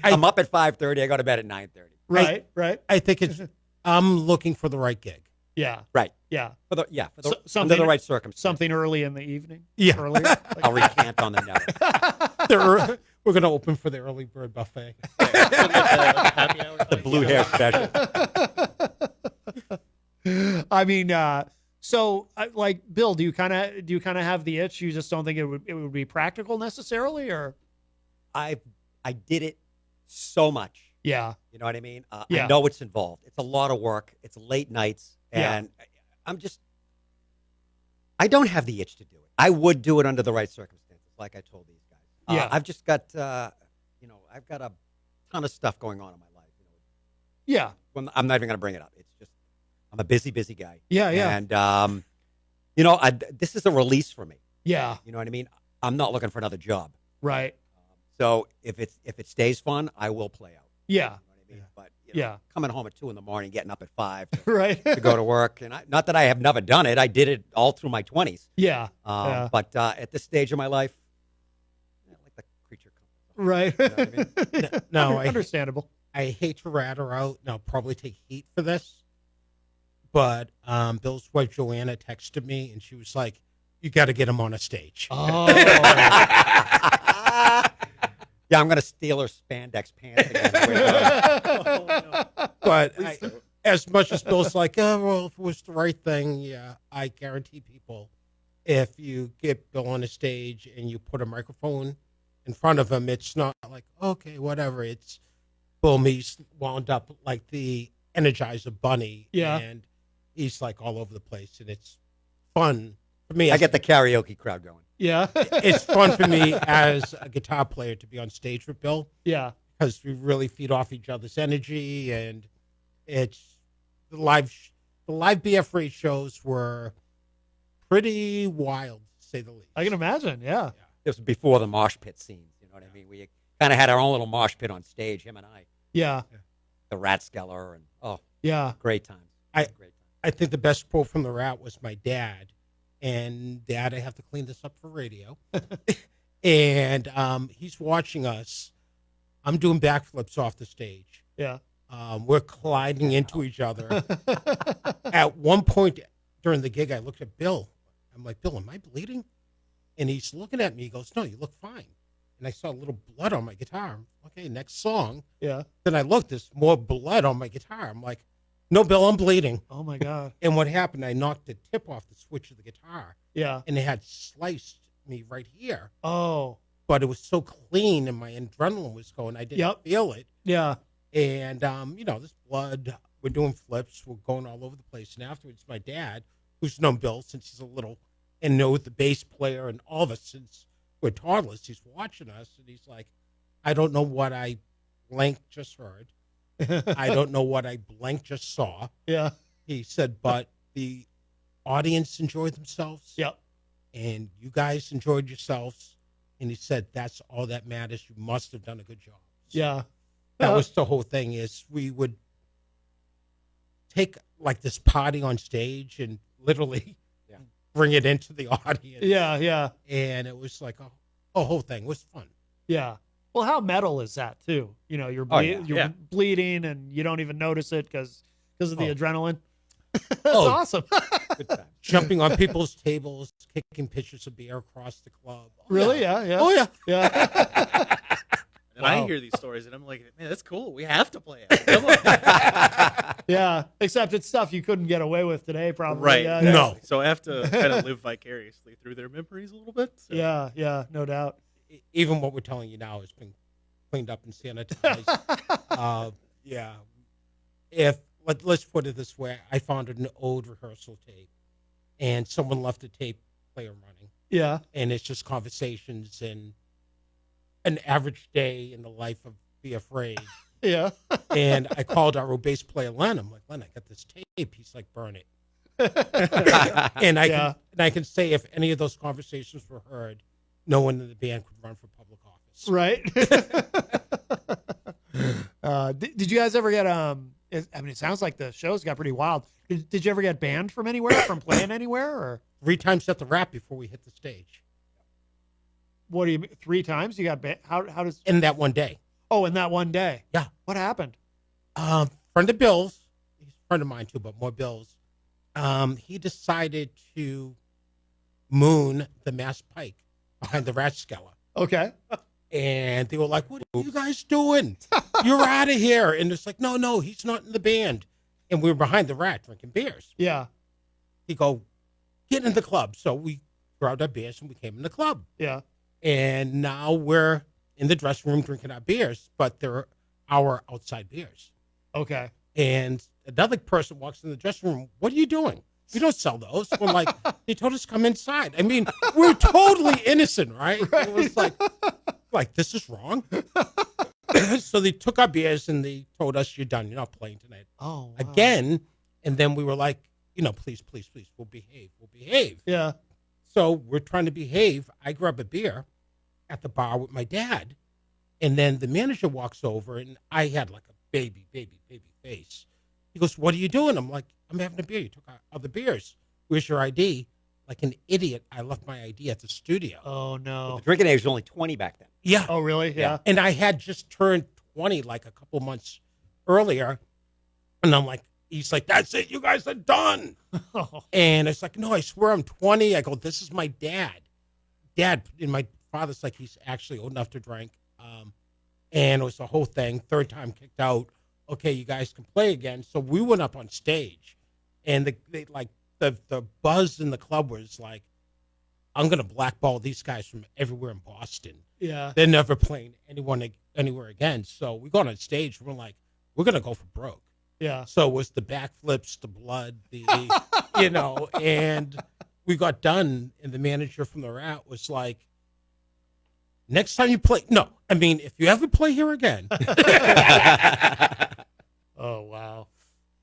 [SPEAKER 5] I'm up at 5:30. I go to bed at 9:30.
[SPEAKER 1] Right.
[SPEAKER 3] I think I'm looking for the right gig.
[SPEAKER 1] Yeah.
[SPEAKER 5] Right.
[SPEAKER 1] Yeah.
[SPEAKER 5] Under
[SPEAKER 1] Something-
[SPEAKER 5] the right circumstances.
[SPEAKER 1] Something early in the evening.
[SPEAKER 3] Yeah.
[SPEAKER 1] Earlier.
[SPEAKER 5] I'll recant on the never.
[SPEAKER 3] We're going to open for the early bird buffet.
[SPEAKER 4] Happy hour.
[SPEAKER 5] The blue hair special.
[SPEAKER 1] I mean, so like Bill, do you kind of have the itch? You just don't think it would be practical necessarily, or?
[SPEAKER 5] I did it so much.
[SPEAKER 1] Yeah.
[SPEAKER 5] You know what I mean?
[SPEAKER 1] Yeah.
[SPEAKER 5] I know it's involved. It's a lot of work. It's late nights,
[SPEAKER 1] Yeah.
[SPEAKER 5] and I don't have the itch to do it. I would do it under the right circumstances, like I told these guys.
[SPEAKER 1] Yeah.
[SPEAKER 5] I've just got, I've got a ton of stuff going on in my life.
[SPEAKER 1] Yeah.
[SPEAKER 5] I'm not even going to bring it up. It's just, I'm a busy guy.
[SPEAKER 1] Yeah. Yeah.
[SPEAKER 5] And, this is a release for me.
[SPEAKER 1] Yeah.
[SPEAKER 5] You know what I mean? I'm not looking for another job.
[SPEAKER 1] Right.
[SPEAKER 5] So if it stays fun, I will play out.
[SPEAKER 1] Yeah.
[SPEAKER 5] You know what I mean? But
[SPEAKER 1] Yeah.
[SPEAKER 5] coming home at 2 a.m, getting up at 5 to,
[SPEAKER 1] Right.
[SPEAKER 5] to go to work, and not that I have never done it. I did it all through my 20s.
[SPEAKER 1] Yeah. Yeah.
[SPEAKER 5] But at this stage of my life, I like the creature comforts.
[SPEAKER 1] Right.
[SPEAKER 5] You know what I mean?
[SPEAKER 3] No,
[SPEAKER 1] Understandable.
[SPEAKER 3] I hate to rat her out, and I'll probably take heat for this. But Bill's wife Joanna texted me, and she was like, "You got to get him on a stage."
[SPEAKER 1] Oh.
[SPEAKER 5] Yeah, I'm gonna steal her spandex pants again.
[SPEAKER 3] But as much as Bill's like, "Oh, well, if it was the right thing," yeah, I guarantee people, if you get Bill on a stage and you put a microphone in front of him, it's not like, okay, whatever. It's boom, he's wound up like the Energizer Bunny,
[SPEAKER 1] Yeah.
[SPEAKER 3] and he's like all over the place, and it's fun for me.
[SPEAKER 5] I get the karaoke crowd going.
[SPEAKER 1] Yeah.
[SPEAKER 3] It's fun for me as a guitar player to be on stage with Bill,
[SPEAKER 1] Yeah.
[SPEAKER 3] because we really feed off each other's energy, and it's the live BF Ray shows were pretty wild, to say the least.
[SPEAKER 1] I can imagine. Yeah.
[SPEAKER 5] This was before the mosh pit scenes. You know what I mean? We kind of had our own little mosh pit on stage, him and I,
[SPEAKER 1] Yeah.
[SPEAKER 5] the Ratskeller, and
[SPEAKER 1] Yeah.
[SPEAKER 5] great times.
[SPEAKER 3] I-
[SPEAKER 5] Great times.
[SPEAKER 3] I think the best quote from the Rat was my dad. And Dad, I have to clean this up for radio. And he's watching us. I'm doing backflips off the stage.
[SPEAKER 1] Yeah.
[SPEAKER 3] We're colliding into each other. At one point during the gig, I looked at Bill. I'm like, "Bill, am I bleeding?" And he's looking at me. He goes, "No, you look fine." And I saw a little blood on my guitar. Okay, next song.
[SPEAKER 1] Yeah.
[SPEAKER 3] Then I looked, there's more blood on my guitar. I'm like, "No, Bill, I'm bleeding."
[SPEAKER 1] Oh my God.
[SPEAKER 3] And what happened, I knocked the tip off the switch of the guitar,
[SPEAKER 1] Yeah.
[SPEAKER 3] and it had sliced me right here.
[SPEAKER 1] Oh.
[SPEAKER 3] But it was so clean, and my adrenaline was going, I didn't
[SPEAKER 1] Yep.
[SPEAKER 3] feel it.
[SPEAKER 1] Yeah.
[SPEAKER 3] And, this blood, we're doing flips, we're going all over the place. And afterwards, my dad, who's known Bill since he's a little, and knows the bass player and all of us since we're toddlers. He's watching us, and he's like, I don't know what I blank just heard. I don't know what I blank just saw.
[SPEAKER 1] Yeah.
[SPEAKER 3] He said, but the audience enjoyed themselves.
[SPEAKER 1] Yep.
[SPEAKER 3] And you guys enjoyed yourselves. And he said, that's all that matters. You must have done a good job. So
[SPEAKER 1] Yeah.
[SPEAKER 3] that was the whole thing, is we would take like this party on stage and literally bring it into the audience.
[SPEAKER 1] Yeah. Yeah.
[SPEAKER 3] And it was like a whole thing. It was fun.
[SPEAKER 1] Yeah. Well, how metal is that too? You know, you're bleeding and you don't even notice it because of the adrenaline. That's awesome.
[SPEAKER 5] Good time.
[SPEAKER 3] Jumping on people's tables, kicking pitchers of beer across the club. Oh,
[SPEAKER 1] Really? Yeah.
[SPEAKER 3] Oh, yeah.
[SPEAKER 1] Yeah.
[SPEAKER 4] And I hear these stories, and I'm like, man, that's cool. We have to play it. Come on.
[SPEAKER 1] Yeah. Except it's stuff you couldn't get away with today, probably.
[SPEAKER 4] Right.
[SPEAKER 1] Yeah,
[SPEAKER 3] No.
[SPEAKER 4] So I have to kind of live vicariously through their memories a little bit. So.
[SPEAKER 1] Yeah. Yeah. No doubt.
[SPEAKER 3] Even what we're telling you now has been cleaned up and sanitized. Yeah. Let's put it this way. I found an old rehearsal tape, and someone left a tape player running.
[SPEAKER 1] Yeah.
[SPEAKER 3] And it's just conversations and an average day in the life of Be Afraid.
[SPEAKER 1] Yeah.
[SPEAKER 3] And I called our bass player, Len. I'm like, Len, I got this tape. He's like, burn it. And I can say if any of those conversations were heard, no one in the band could run for public office.
[SPEAKER 1] Right. Did you guys ever get I mean, it sounds like the shows got pretty wild. Did you ever get banned from anywhere, from playing anywhere, or
[SPEAKER 3] 3 times at the Rap before we hit the stage.
[SPEAKER 1] what do you mean? 3 times you got banned? How does?
[SPEAKER 3] In that one day.
[SPEAKER 1] Oh, in that one day.
[SPEAKER 3] Yeah.
[SPEAKER 1] What happened?
[SPEAKER 3] Friend of Bill's, he's a friend of mine too, but more Bill's. He decided to moon the Mass Pike behind the Rathskeller.
[SPEAKER 1] Okay.
[SPEAKER 3] And they were like, what are you guys doing? You're out of here. And it's like, no, he's not in the band. And we were behind the Rat drinking beers.
[SPEAKER 1] Yeah.
[SPEAKER 3] He go, get in the club. So we grabbed our beers and we came in the club.
[SPEAKER 1] Yeah.
[SPEAKER 3] And now we're in the dressing room drinking our beers, but they're our outside beers.
[SPEAKER 1] Okay.
[SPEAKER 3] And another person walks in the dressing room. What are you doing? We don't sell those. We're like, they told us to come inside. I mean, we're totally innocent, right? It was like this is wrong. So they took our beers and they told us, you're done. You're not playing tonight.
[SPEAKER 1] Oh. Wow.
[SPEAKER 3] Again. And then we were like, please, we'll behave.
[SPEAKER 1] Yeah.
[SPEAKER 3] So we're trying to behave. I grab a beer at the bar with my dad. And then the manager walks over and I had like a baby face. He goes, what are you doing? I'm like, I'm having a beer. You took our other beers. Where's your ID? Like an idiot, I left my ID at the studio.
[SPEAKER 1] Oh no.
[SPEAKER 5] The drinking age was only 20 back then.
[SPEAKER 3] Yeah.
[SPEAKER 1] Oh really? Yeah.
[SPEAKER 3] And I had just turned 20 like a couple months earlier. And I'm like, he's like, that's it. You guys are done. And it's like, no, I swear I'm 20. I go, this is my dad. And my father's like, he's actually old enough to drink. And it was the whole thing. 3rd time kicked out. Okay, you guys can play again. So we went up on stage. And the buzz in the club was like, I'm going to blackball these guys from everywhere in Boston.
[SPEAKER 1] Yeah.
[SPEAKER 3] They're never playing anywhere again. So we got on stage. We're like, we're going to go for broke.
[SPEAKER 1] Yeah.
[SPEAKER 3] So it was the backflips, the blood, and we got done. And the manager from the Rat was like, next time you play, no, I mean, if you ever play here again.
[SPEAKER 1] Oh, wow.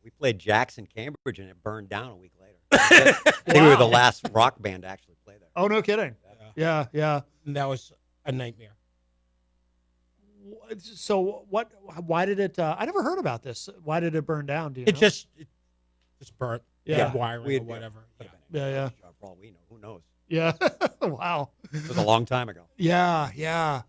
[SPEAKER 5] We played Jackson, Cambridge, and it burned down a week later. I think we were the last rock band to actually play there.
[SPEAKER 1] Oh, no kidding. Yeah. Yeah.
[SPEAKER 3] And that was a nightmare.
[SPEAKER 1] So why did it, I never heard about this. Why did it burn down? Do you know?
[SPEAKER 3] It just burnt.
[SPEAKER 1] Yeah.
[SPEAKER 3] Wiring or whatever.
[SPEAKER 1] Yeah.
[SPEAKER 5] For all we know, who knows?
[SPEAKER 1] Yeah. Wow.
[SPEAKER 5] It was a long time ago.
[SPEAKER 1] Yeah.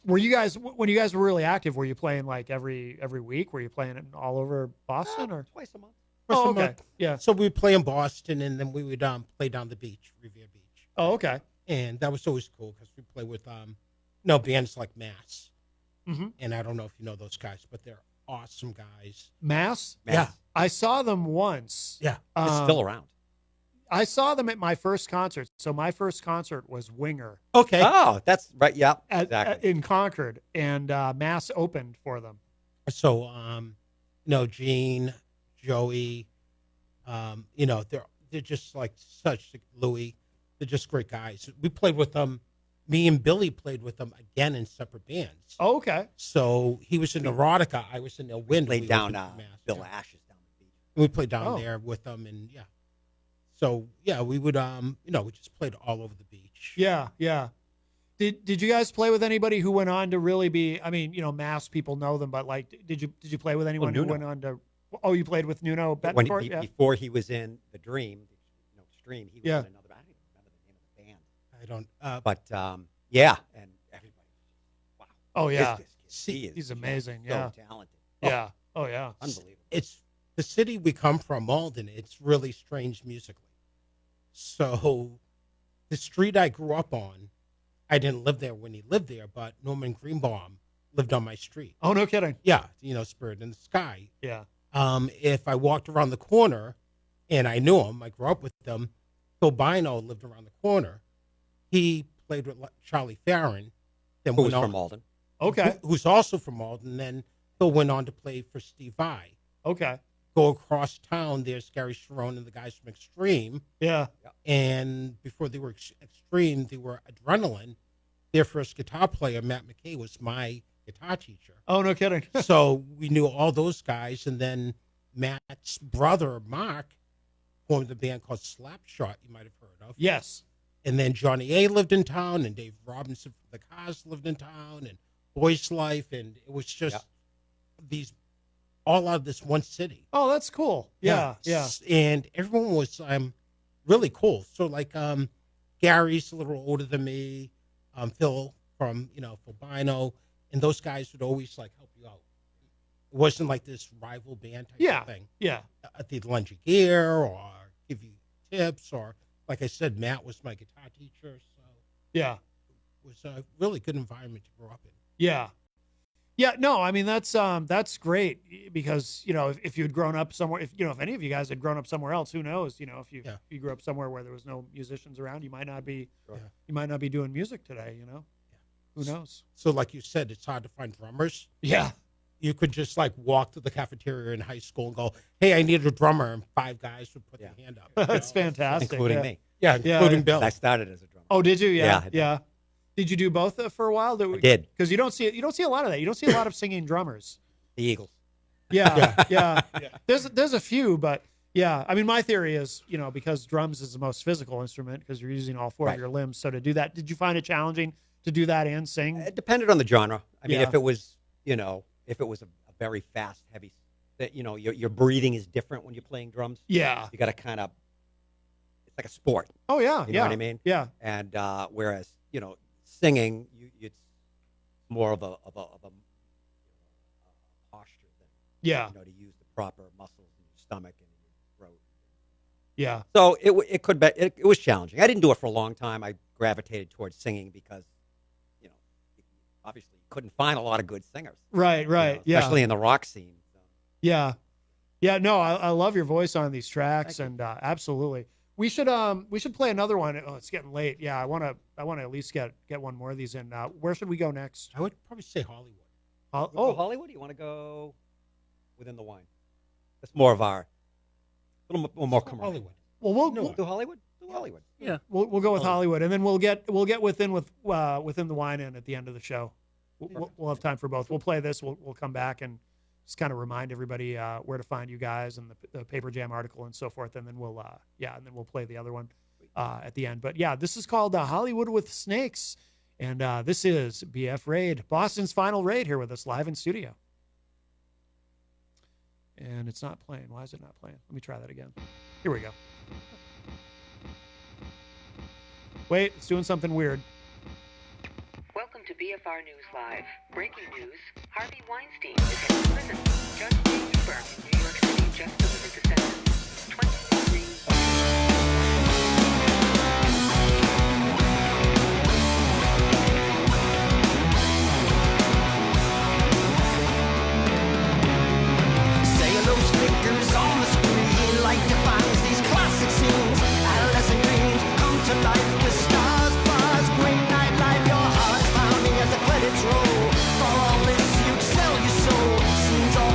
[SPEAKER 1] Were you guys, when you guys were really active, were you playing like every week? Were you playing it all over Boston or
[SPEAKER 5] Twice a month.
[SPEAKER 1] Oh, okay. Yeah.
[SPEAKER 3] So we would play in Boston, and then we would play down the beach, Revere Beach.
[SPEAKER 1] Oh, okay.
[SPEAKER 3] And that was always cool because we play with bands like Mass.
[SPEAKER 1] Mm-hmm.
[SPEAKER 3] And I don't know if you know those guys, but they're awesome guys.
[SPEAKER 1] Mass?
[SPEAKER 3] Yeah.
[SPEAKER 1] I saw them once.
[SPEAKER 3] Yeah.
[SPEAKER 5] It's still around.
[SPEAKER 1] I saw them at my first concert. So my first concert was Winger
[SPEAKER 3] Okay.
[SPEAKER 5] Oh, that's right. Yeah, exactly.
[SPEAKER 1] in Concord, and Mass opened for them.
[SPEAKER 3] So, Gene, Joey, they're just like such Louis. They're just great guys. We played with them. Me and Billy played with them again in separate bands.
[SPEAKER 1] Oh, okay.
[SPEAKER 3] So he was in Erotica. I was in El Wind.
[SPEAKER 5] Played
[SPEAKER 3] We
[SPEAKER 5] down
[SPEAKER 3] opened for Mass,
[SPEAKER 5] Bill
[SPEAKER 3] yeah.
[SPEAKER 5] Ash's down the beach.
[SPEAKER 3] And we played down
[SPEAKER 1] Oh.
[SPEAKER 3] there with them, and yeah. So yeah, we would we just played all over the beach.
[SPEAKER 1] Yeah, yeah. Did you guys play with anybody who went on to really be? I mean, Mass people know them, but like, did you play with anyone who
[SPEAKER 5] Nuno.
[SPEAKER 1] went on to? Oh, you played with Nuno
[SPEAKER 5] When
[SPEAKER 1] Betancourt? Yeah.
[SPEAKER 5] Before he was in the Dream, Extreme, he was
[SPEAKER 1] Yeah.
[SPEAKER 5] in another. I don't even remember the name of the band.
[SPEAKER 3] I don't.
[SPEAKER 5] But yeah, and everybody, wow.
[SPEAKER 1] Oh yeah.
[SPEAKER 5] This kid, he is
[SPEAKER 1] he's
[SPEAKER 5] just
[SPEAKER 1] amazing,
[SPEAKER 5] So
[SPEAKER 1] yeah.
[SPEAKER 5] talented.
[SPEAKER 1] Yeah. Oh yeah.
[SPEAKER 5] Unbelievable.
[SPEAKER 3] It's the city we come from, Malden. It's really strange musically. So, the street I grew up on, I didn't live there when he lived there, but Norman Greenbaum lived on my street.
[SPEAKER 1] Oh no kidding.
[SPEAKER 3] Yeah, Spirit in the Sky.
[SPEAKER 1] Yeah.
[SPEAKER 3] If I walked around the corner, and I knew him, I grew up with him. Phil Bino lived around the corner. He played with Charlie Farron. Then
[SPEAKER 5] Who was
[SPEAKER 3] went on-
[SPEAKER 5] from Malden?
[SPEAKER 1] Okay.
[SPEAKER 3] who's also from Malden. Then Phil went on to play for Steve Vai.
[SPEAKER 1] Okay.
[SPEAKER 3] Go across town, there's Gary Sharon and the guys from Extreme.
[SPEAKER 1] Yeah.
[SPEAKER 3] And before they were Extreme, they were Adrenaline. Their first guitar player, Matt McKay, was my guitar teacher.
[SPEAKER 1] Oh no kidding.
[SPEAKER 3] So we knew all those guys. And then Matt's brother, Mark, formed a band called Slapshot, you might have heard of.
[SPEAKER 1] Yes.
[SPEAKER 3] And then Johnny A lived in town, and Dave Robinson from the Cars lived in town, and Boys Life. And it was just these all out of this one city.
[SPEAKER 1] Oh, that's cool. Yeah. Yeah.
[SPEAKER 3] And everyone was really cool. So like Gary's a little older than me, Phil from Phil Bino, and those guys would always like help you out. It wasn't like this rival band type
[SPEAKER 1] Yeah.
[SPEAKER 3] of thing.
[SPEAKER 1] Yeah.
[SPEAKER 3] They'd lend you gear or give you tips, or like I said, Matt was my guitar teacher, so
[SPEAKER 1] Yeah.
[SPEAKER 3] it was a really good environment to grow up in.
[SPEAKER 1] Yeah. Yeah, no, I mean that's great because if you had grown up somewhere, if any of you guys had grown up somewhere else, who knows? If you grew up somewhere where there was no musicians around, you might not be doing music today. Who knows?
[SPEAKER 3] So like you said, it's hard to find drummers.
[SPEAKER 1] Yeah,
[SPEAKER 3] You could just like walk to the cafeteria in high school and go, "Hey, I need a drummer," and 5 guys would put their hand up.
[SPEAKER 1] that's fantastic,
[SPEAKER 5] Including
[SPEAKER 1] yeah.
[SPEAKER 5] me.
[SPEAKER 3] Yeah,
[SPEAKER 1] Yeah,
[SPEAKER 3] including
[SPEAKER 1] yeah.
[SPEAKER 3] Bill.
[SPEAKER 5] I started as a drummer.
[SPEAKER 1] Oh, did you?
[SPEAKER 5] Yeah,
[SPEAKER 1] Yeah,
[SPEAKER 5] I did.
[SPEAKER 1] yeah. Did you do both for a while?
[SPEAKER 5] I did.
[SPEAKER 1] Because you don't see a lot of that. You don't see a lot of singing drummers.
[SPEAKER 5] The Eagles.
[SPEAKER 1] Yeah, yeah. There's a few, but yeah. I mean, my theory is, because drums is the most physical instrument because you're using all 4 of
[SPEAKER 5] Right.
[SPEAKER 1] your limbs. So to do that, did you find it challenging to do that and sing?
[SPEAKER 5] It depended on the genre. I mean,
[SPEAKER 1] Yeah.
[SPEAKER 5] if it was, a very fast, heavy, that your breathing is different when you're playing drums.
[SPEAKER 1] Yeah.
[SPEAKER 5] You got to kind of, it's like a sport.
[SPEAKER 1] Oh yeah.
[SPEAKER 5] You
[SPEAKER 1] yeah.
[SPEAKER 5] know what I mean?
[SPEAKER 1] Yeah.
[SPEAKER 5] And whereas singing, it's more of a posture than
[SPEAKER 1] Yeah.
[SPEAKER 5] to use the proper muscles in your stomach and in your throat.
[SPEAKER 1] Yeah.
[SPEAKER 5] So it could be it was challenging. I didn't do it for a long time. I gravitated towards singing because obviously you couldn't find a lot of good singers.
[SPEAKER 1] Right. Right. Yeah.
[SPEAKER 5] Especially in the rock scene. So.
[SPEAKER 1] Yeah. Yeah. No, I love your voice on these tracks,
[SPEAKER 5] Thank
[SPEAKER 1] and absolutely. We should play another one. Oh, it's getting late. Yeah, I want to at least get one more of these in. Where should we go next?
[SPEAKER 3] I would probably say Hollywood.
[SPEAKER 5] Oh, Hollywood? You want to go within the wine? That's more of our a little more commercial.
[SPEAKER 3] Hollywood.
[SPEAKER 1] Well, we'll
[SPEAKER 5] Do Hollywood? Do Hollywood.
[SPEAKER 4] Yeah.
[SPEAKER 1] we'll go with Hollywood, and then we'll get within the wine in at the end of the show. We'll have time for both. We'll play this. We'll come back and just kind of remind everybody where to find you guys and the Paper Jam article and so forth, and then we'll play the other one at the end. But yeah, this is called Hollywood with Snakes, and this is BF Raid, Boston's final raid, here with us live in studio. And it's not playing. Why is it not playing? Let me try that again. Here we go. Wait, it's doing something weird.
[SPEAKER 6] Welcome to BFR News Live. Breaking news, Harvey Weinstein is in prison. Judge James Burke in New York City just delivered the sentence. 23.
[SPEAKER 7] Cellulose stickers on the screen, light defines these classic scenes. Adolescent dreams come to life with stars, bars, great nightlife. Your heart's pounding as the credits roll. For all this, you'd sell your soul. Scenes all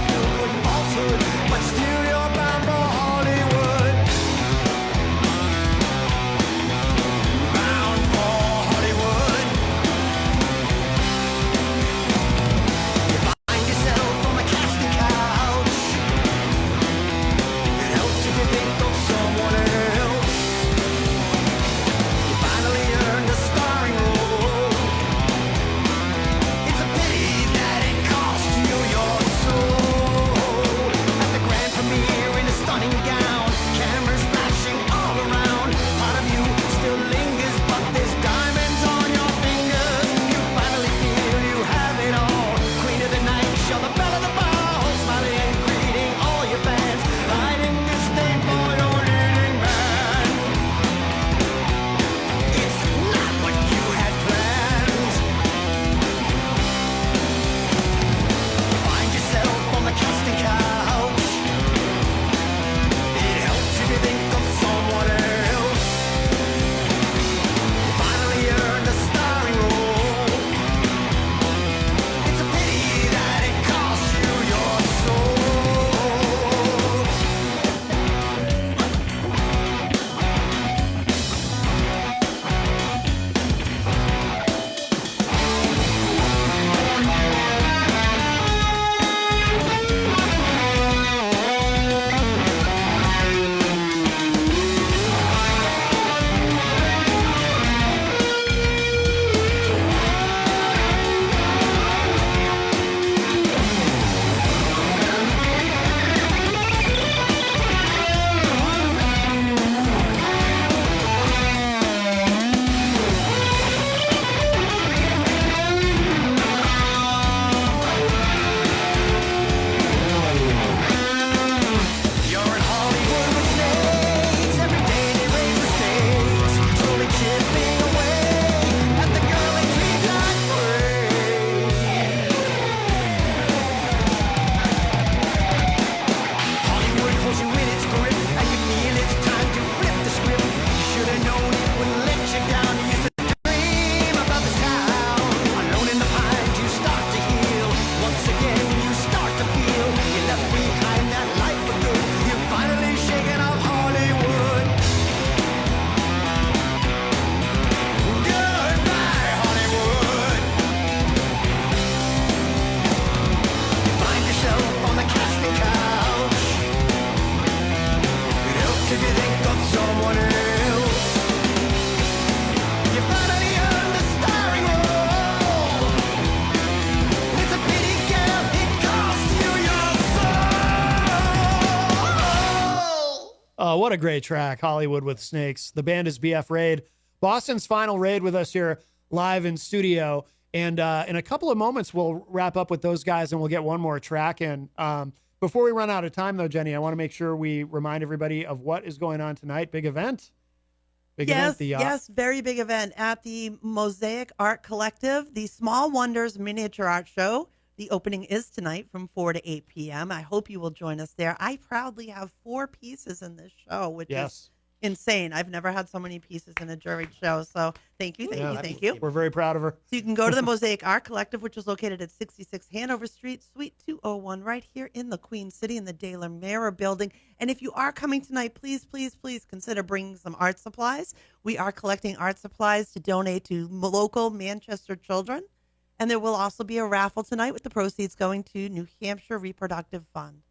[SPEAKER 1] Oh, what a great track. Hollywood with Snakes. The band is BF Raid. Boston's final raid with us here live in studio. And in a couple of moments, we'll wrap up with those guys and we'll get one more track in. Before we run out of time, though, Jenny, I want to make sure we remind everybody of what is going on tonight. Big event.
[SPEAKER 2] Yes, very big event at the Mosaic Art Collective, the Small Wonders Miniature Art Show. The opening is tonight from 4 to 8 p.m. I hope you will join us there. I proudly have 4 pieces in this show, which is insane. I've never had so many pieces in a juried show. So thank you.
[SPEAKER 1] We're very proud of her.
[SPEAKER 2] So you can go to the Mosaic Art Collective, which is located at 66 Hanover Street, Suite 201, right here in the Queen City in the De La Mera building. And if you are coming tonight, please consider bringing some art supplies. We are collecting art supplies to donate to local Manchester children. And there will also be a raffle tonight with the proceeds going to New Hampshire Reproductive Fund.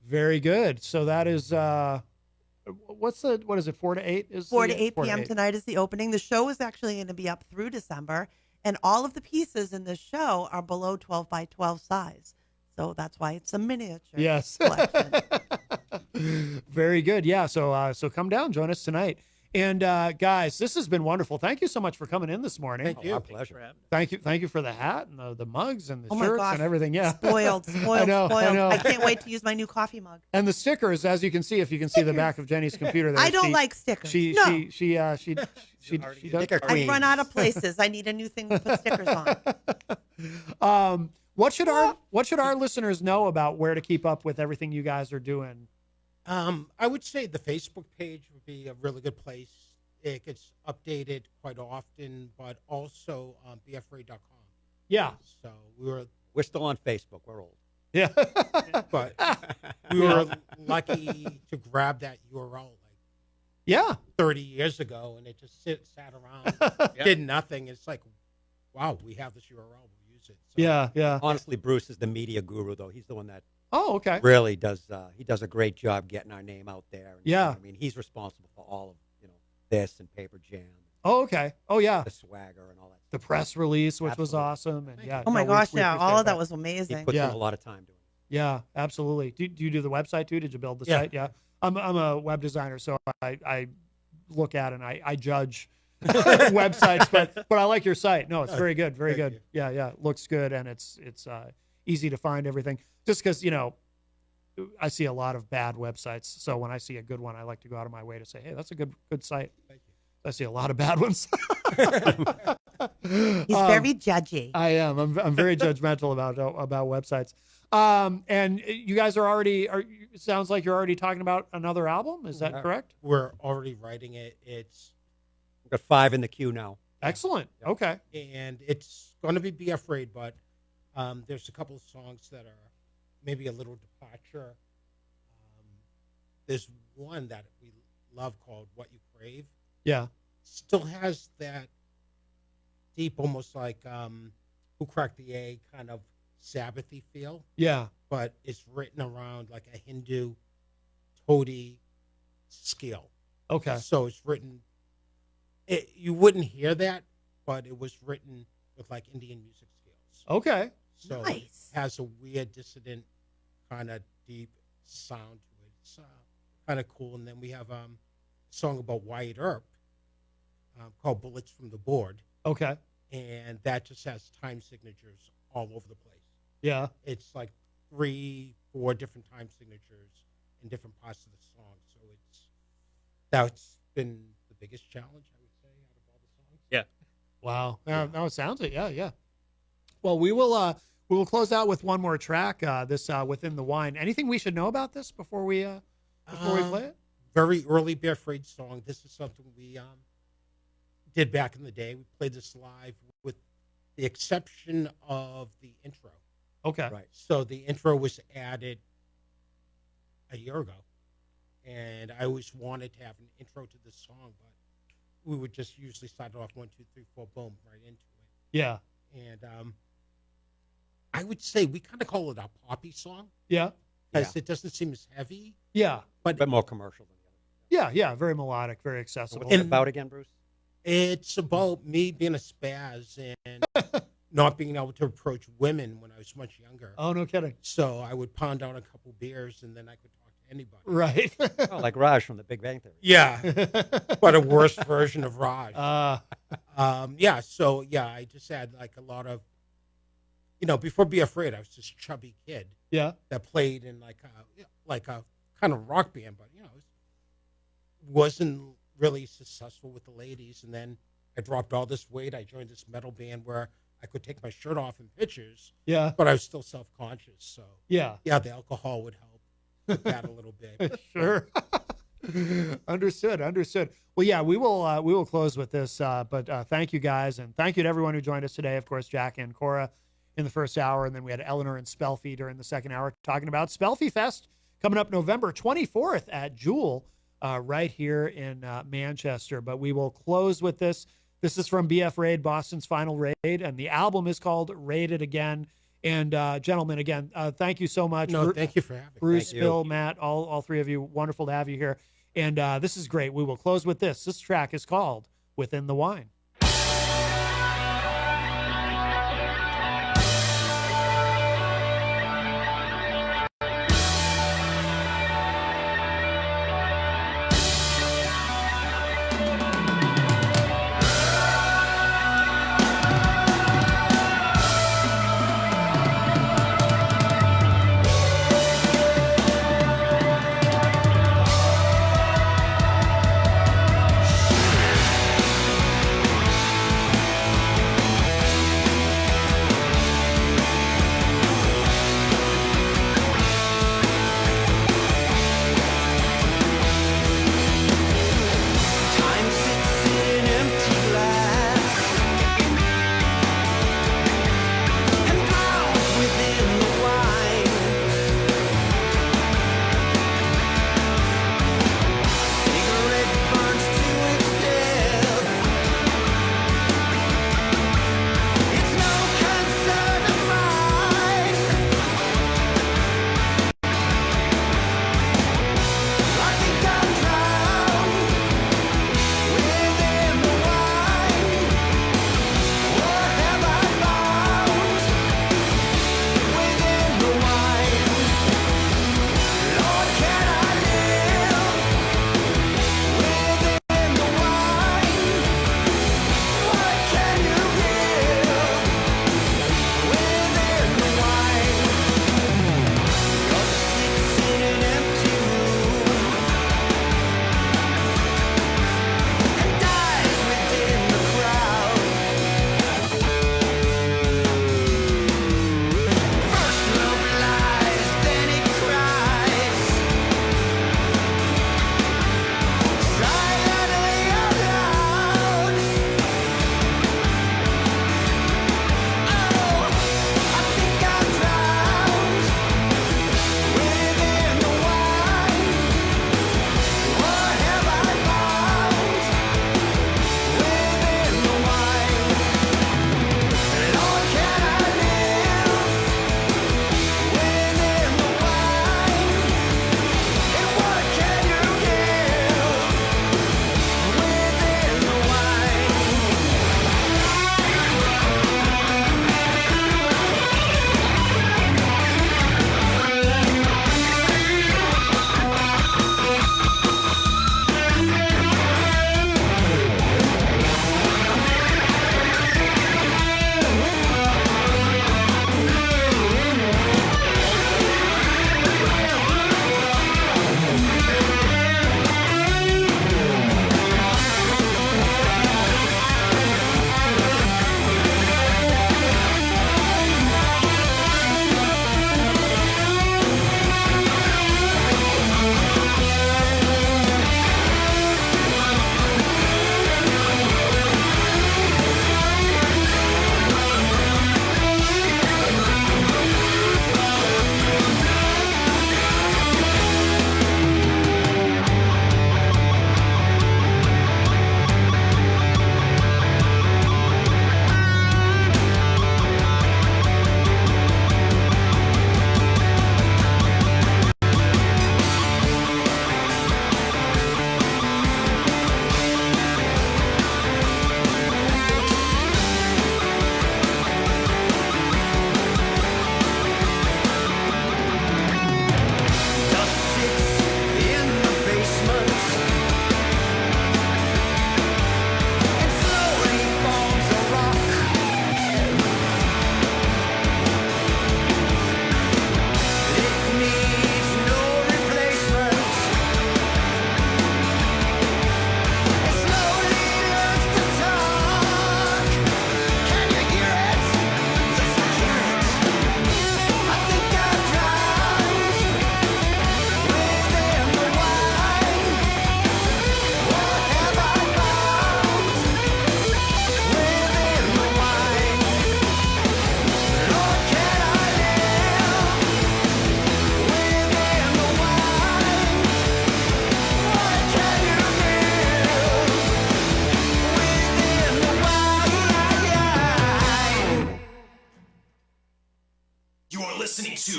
[SPEAKER 1] Very good. So that is, what is it, 4 to 8?
[SPEAKER 2] 4 to 8 p.m. tonight is the opening. The show is actually going to be up through December. And all of the pieces in this show are below 12 by 12 size. So that's why it's a miniature collection.
[SPEAKER 1] Very good. Yeah. So come down, join us tonight. And guys, this has been wonderful. Thank you so much for coming in this morning.
[SPEAKER 3] Thank you.
[SPEAKER 5] Our pleasure.
[SPEAKER 1] Thank you for the hat and the mugs and the
[SPEAKER 2] my
[SPEAKER 1] shirts
[SPEAKER 2] gosh.
[SPEAKER 1] and everything. Yeah.
[SPEAKER 2] Spoiled.
[SPEAKER 1] I know.
[SPEAKER 2] I can't wait to use my new coffee mug.
[SPEAKER 1] And the stickers, as you can see, if you can see the back of Jenny's computer there.
[SPEAKER 2] I don't like stickers.
[SPEAKER 1] She
[SPEAKER 2] no.
[SPEAKER 1] she does.
[SPEAKER 5] Sticker
[SPEAKER 2] I've
[SPEAKER 5] queen.
[SPEAKER 2] run out of places. I need a new thing to put stickers on.
[SPEAKER 1] What should our listeners know about where to keep up with everything you guys are doing?
[SPEAKER 3] I would say the Facebook page would be a really good place. It gets updated quite often, but also bfray.com.
[SPEAKER 1] Yeah.
[SPEAKER 3] So
[SPEAKER 5] We're still on Facebook. We're old.
[SPEAKER 1] Yeah.
[SPEAKER 3] but we were lucky to grab that URL like 30 years ago, and it just sat around, did nothing. It's like, wow, we have this URL. We'll use it. So,
[SPEAKER 1] Yeah.
[SPEAKER 5] Honestly, Bruce is the media guru, though. He's the one that
[SPEAKER 1] Okay.
[SPEAKER 5] really does. He does a great job getting our name out there. And,
[SPEAKER 1] Yeah.
[SPEAKER 5] I mean, he's responsible for all of this and Paper Jam.
[SPEAKER 1] Oh, okay. Oh, yeah.
[SPEAKER 5] The swagger and all that.
[SPEAKER 1] The press release, which was
[SPEAKER 5] Absolutely.
[SPEAKER 1] awesome. And yeah.
[SPEAKER 2] Oh my
[SPEAKER 1] no,
[SPEAKER 2] gosh,
[SPEAKER 1] we
[SPEAKER 2] yeah.
[SPEAKER 1] appreciate
[SPEAKER 2] All of that was amazing.
[SPEAKER 5] He puts in a lot of time doing it.
[SPEAKER 1] Yeah, absolutely. Do you do the website too? Did you build the site? Yeah. I'm a web designer, so I look at and I judge websites, but I like your site. No, it's very good. Very good. Yeah. It looks good and it's easy to find everything. Just because, I see a lot of bad websites. So when I see a good one, I like to go out of my way to say, hey, that's a good site. Thank you. I see a lot of bad ones.
[SPEAKER 2] He's very judgy.
[SPEAKER 1] I am. I'm very judgmental about websites. And you guys it sounds like you're already talking about another album. Is that correct?
[SPEAKER 3] We're already writing it.
[SPEAKER 5] We've got 5 in the queue now.
[SPEAKER 1] Excellent. Okay.
[SPEAKER 3] And it's going to be Afraid, but there's a couple of songs that are maybe a little departure. There's one that we love called What You Crave.
[SPEAKER 1] Yeah.
[SPEAKER 3] Still has that deep, almost like Who Cracked the Egg kind of Sabbathy feel.
[SPEAKER 1] Yeah.
[SPEAKER 3] But it's written around like a Hindu toady scale.
[SPEAKER 1] Okay.
[SPEAKER 3] So it's written, you wouldn't hear that, but it was written with like Indian music scales.
[SPEAKER 1] Okay.
[SPEAKER 3] So
[SPEAKER 2] Nice.
[SPEAKER 3] it has a weird, dissident, kind of deep sound to it. It's kind of cool. And then we have a song about Wyatt Earp called Bullets from the Board.
[SPEAKER 1] Okay.
[SPEAKER 3] And that just has time signatures all over the place.
[SPEAKER 1] Yeah.
[SPEAKER 3] It's like 3-4 different time signatures in different parts of the song. So that's been the biggest challenge, I would say, out of all the songs.
[SPEAKER 4] Yeah.
[SPEAKER 1] Wow. No, it sounds it. Yeah. Well, we will close out with one more track. This Within the Wine. Anything we should know about this before we play it?
[SPEAKER 3] Very early Bear Afraid song. This is something we did back in the day. We played this live with the exception of the intro.
[SPEAKER 1] Okay.
[SPEAKER 5] Right.
[SPEAKER 3] So the intro was added a year ago. And I always wanted to have an intro to this song, but we would just usually start off 1, 2, 3, 4, boom, right into it.
[SPEAKER 1] Yeah.
[SPEAKER 3] And I would say we kind of call it a poppy song
[SPEAKER 1] Yeah.
[SPEAKER 3] because it doesn't seem as heavy.
[SPEAKER 1] Yeah.
[SPEAKER 5] A bit more commercial than the other.
[SPEAKER 1] Yeah. Very melodic, very
[SPEAKER 5] So
[SPEAKER 1] accessible.
[SPEAKER 5] what's it about again, Bruce?
[SPEAKER 3] It's about me being a spaz and not being able to approach women when I was much younger.
[SPEAKER 1] Oh, no kidding.
[SPEAKER 3] So I would pound out a couple beers and then I could talk to anybody.
[SPEAKER 1] Right.
[SPEAKER 5] Oh, like Raj from The Big Bang Theory.
[SPEAKER 3] Yeah, but a worse version of Raj.
[SPEAKER 1] Yeah.
[SPEAKER 3] So I just had like a lot of, before Be Afraid, I was this chubby kid
[SPEAKER 1] Yeah.
[SPEAKER 3] that played in like a kind of rock band, but wasn't really successful with the ladies. And then I dropped all this weight. I joined this metal band where I could take my shirt off in pictures,
[SPEAKER 1] Yeah.
[SPEAKER 3] but I was still self-conscious. So
[SPEAKER 1] Yeah.
[SPEAKER 3] the alcohol would help with that a little bit.
[SPEAKER 1] Sure. Understood. Well, yeah, we will close with this, but thank you guys, and thank you to everyone who joined us today. Of course, Jack and Cora in the first hour, and then we had Eleanor and Spelfie during the second hour talking about Spelfie Fest coming up November 24th at Jewel, right here in Manchester. But we will close with this. This is from BF Raid, Boston's Final Raid, and the album is called Raid It Again. And gentlemen, again, thank you so much.
[SPEAKER 3] No, thank you for having me.
[SPEAKER 1] Bruce,
[SPEAKER 5] Thank you.
[SPEAKER 1] Bill, Matt, all three of you. Wonderful to have you here. And this is great. We will close with this. This track is called Within the Wine.
[SPEAKER 7] Within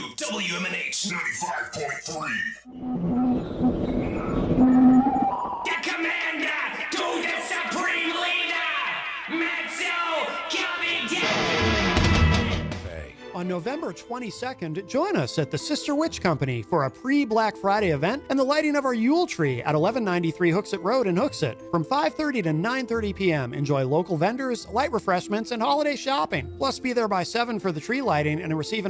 [SPEAKER 8] WMNH 95.3. The commander to the supreme leader, Matzo coming down.
[SPEAKER 1] On November 22nd, join us at the Sister Witch Company for a pre-Black Friday event and the lighting of our Yule tree at 1193 Hooksett Road in Hooksett. From 5:30 to 9:30 p.m., enjoy local vendors, light refreshments, and holiday shopping. Plus, be there by 7 for the tree lighting and receive an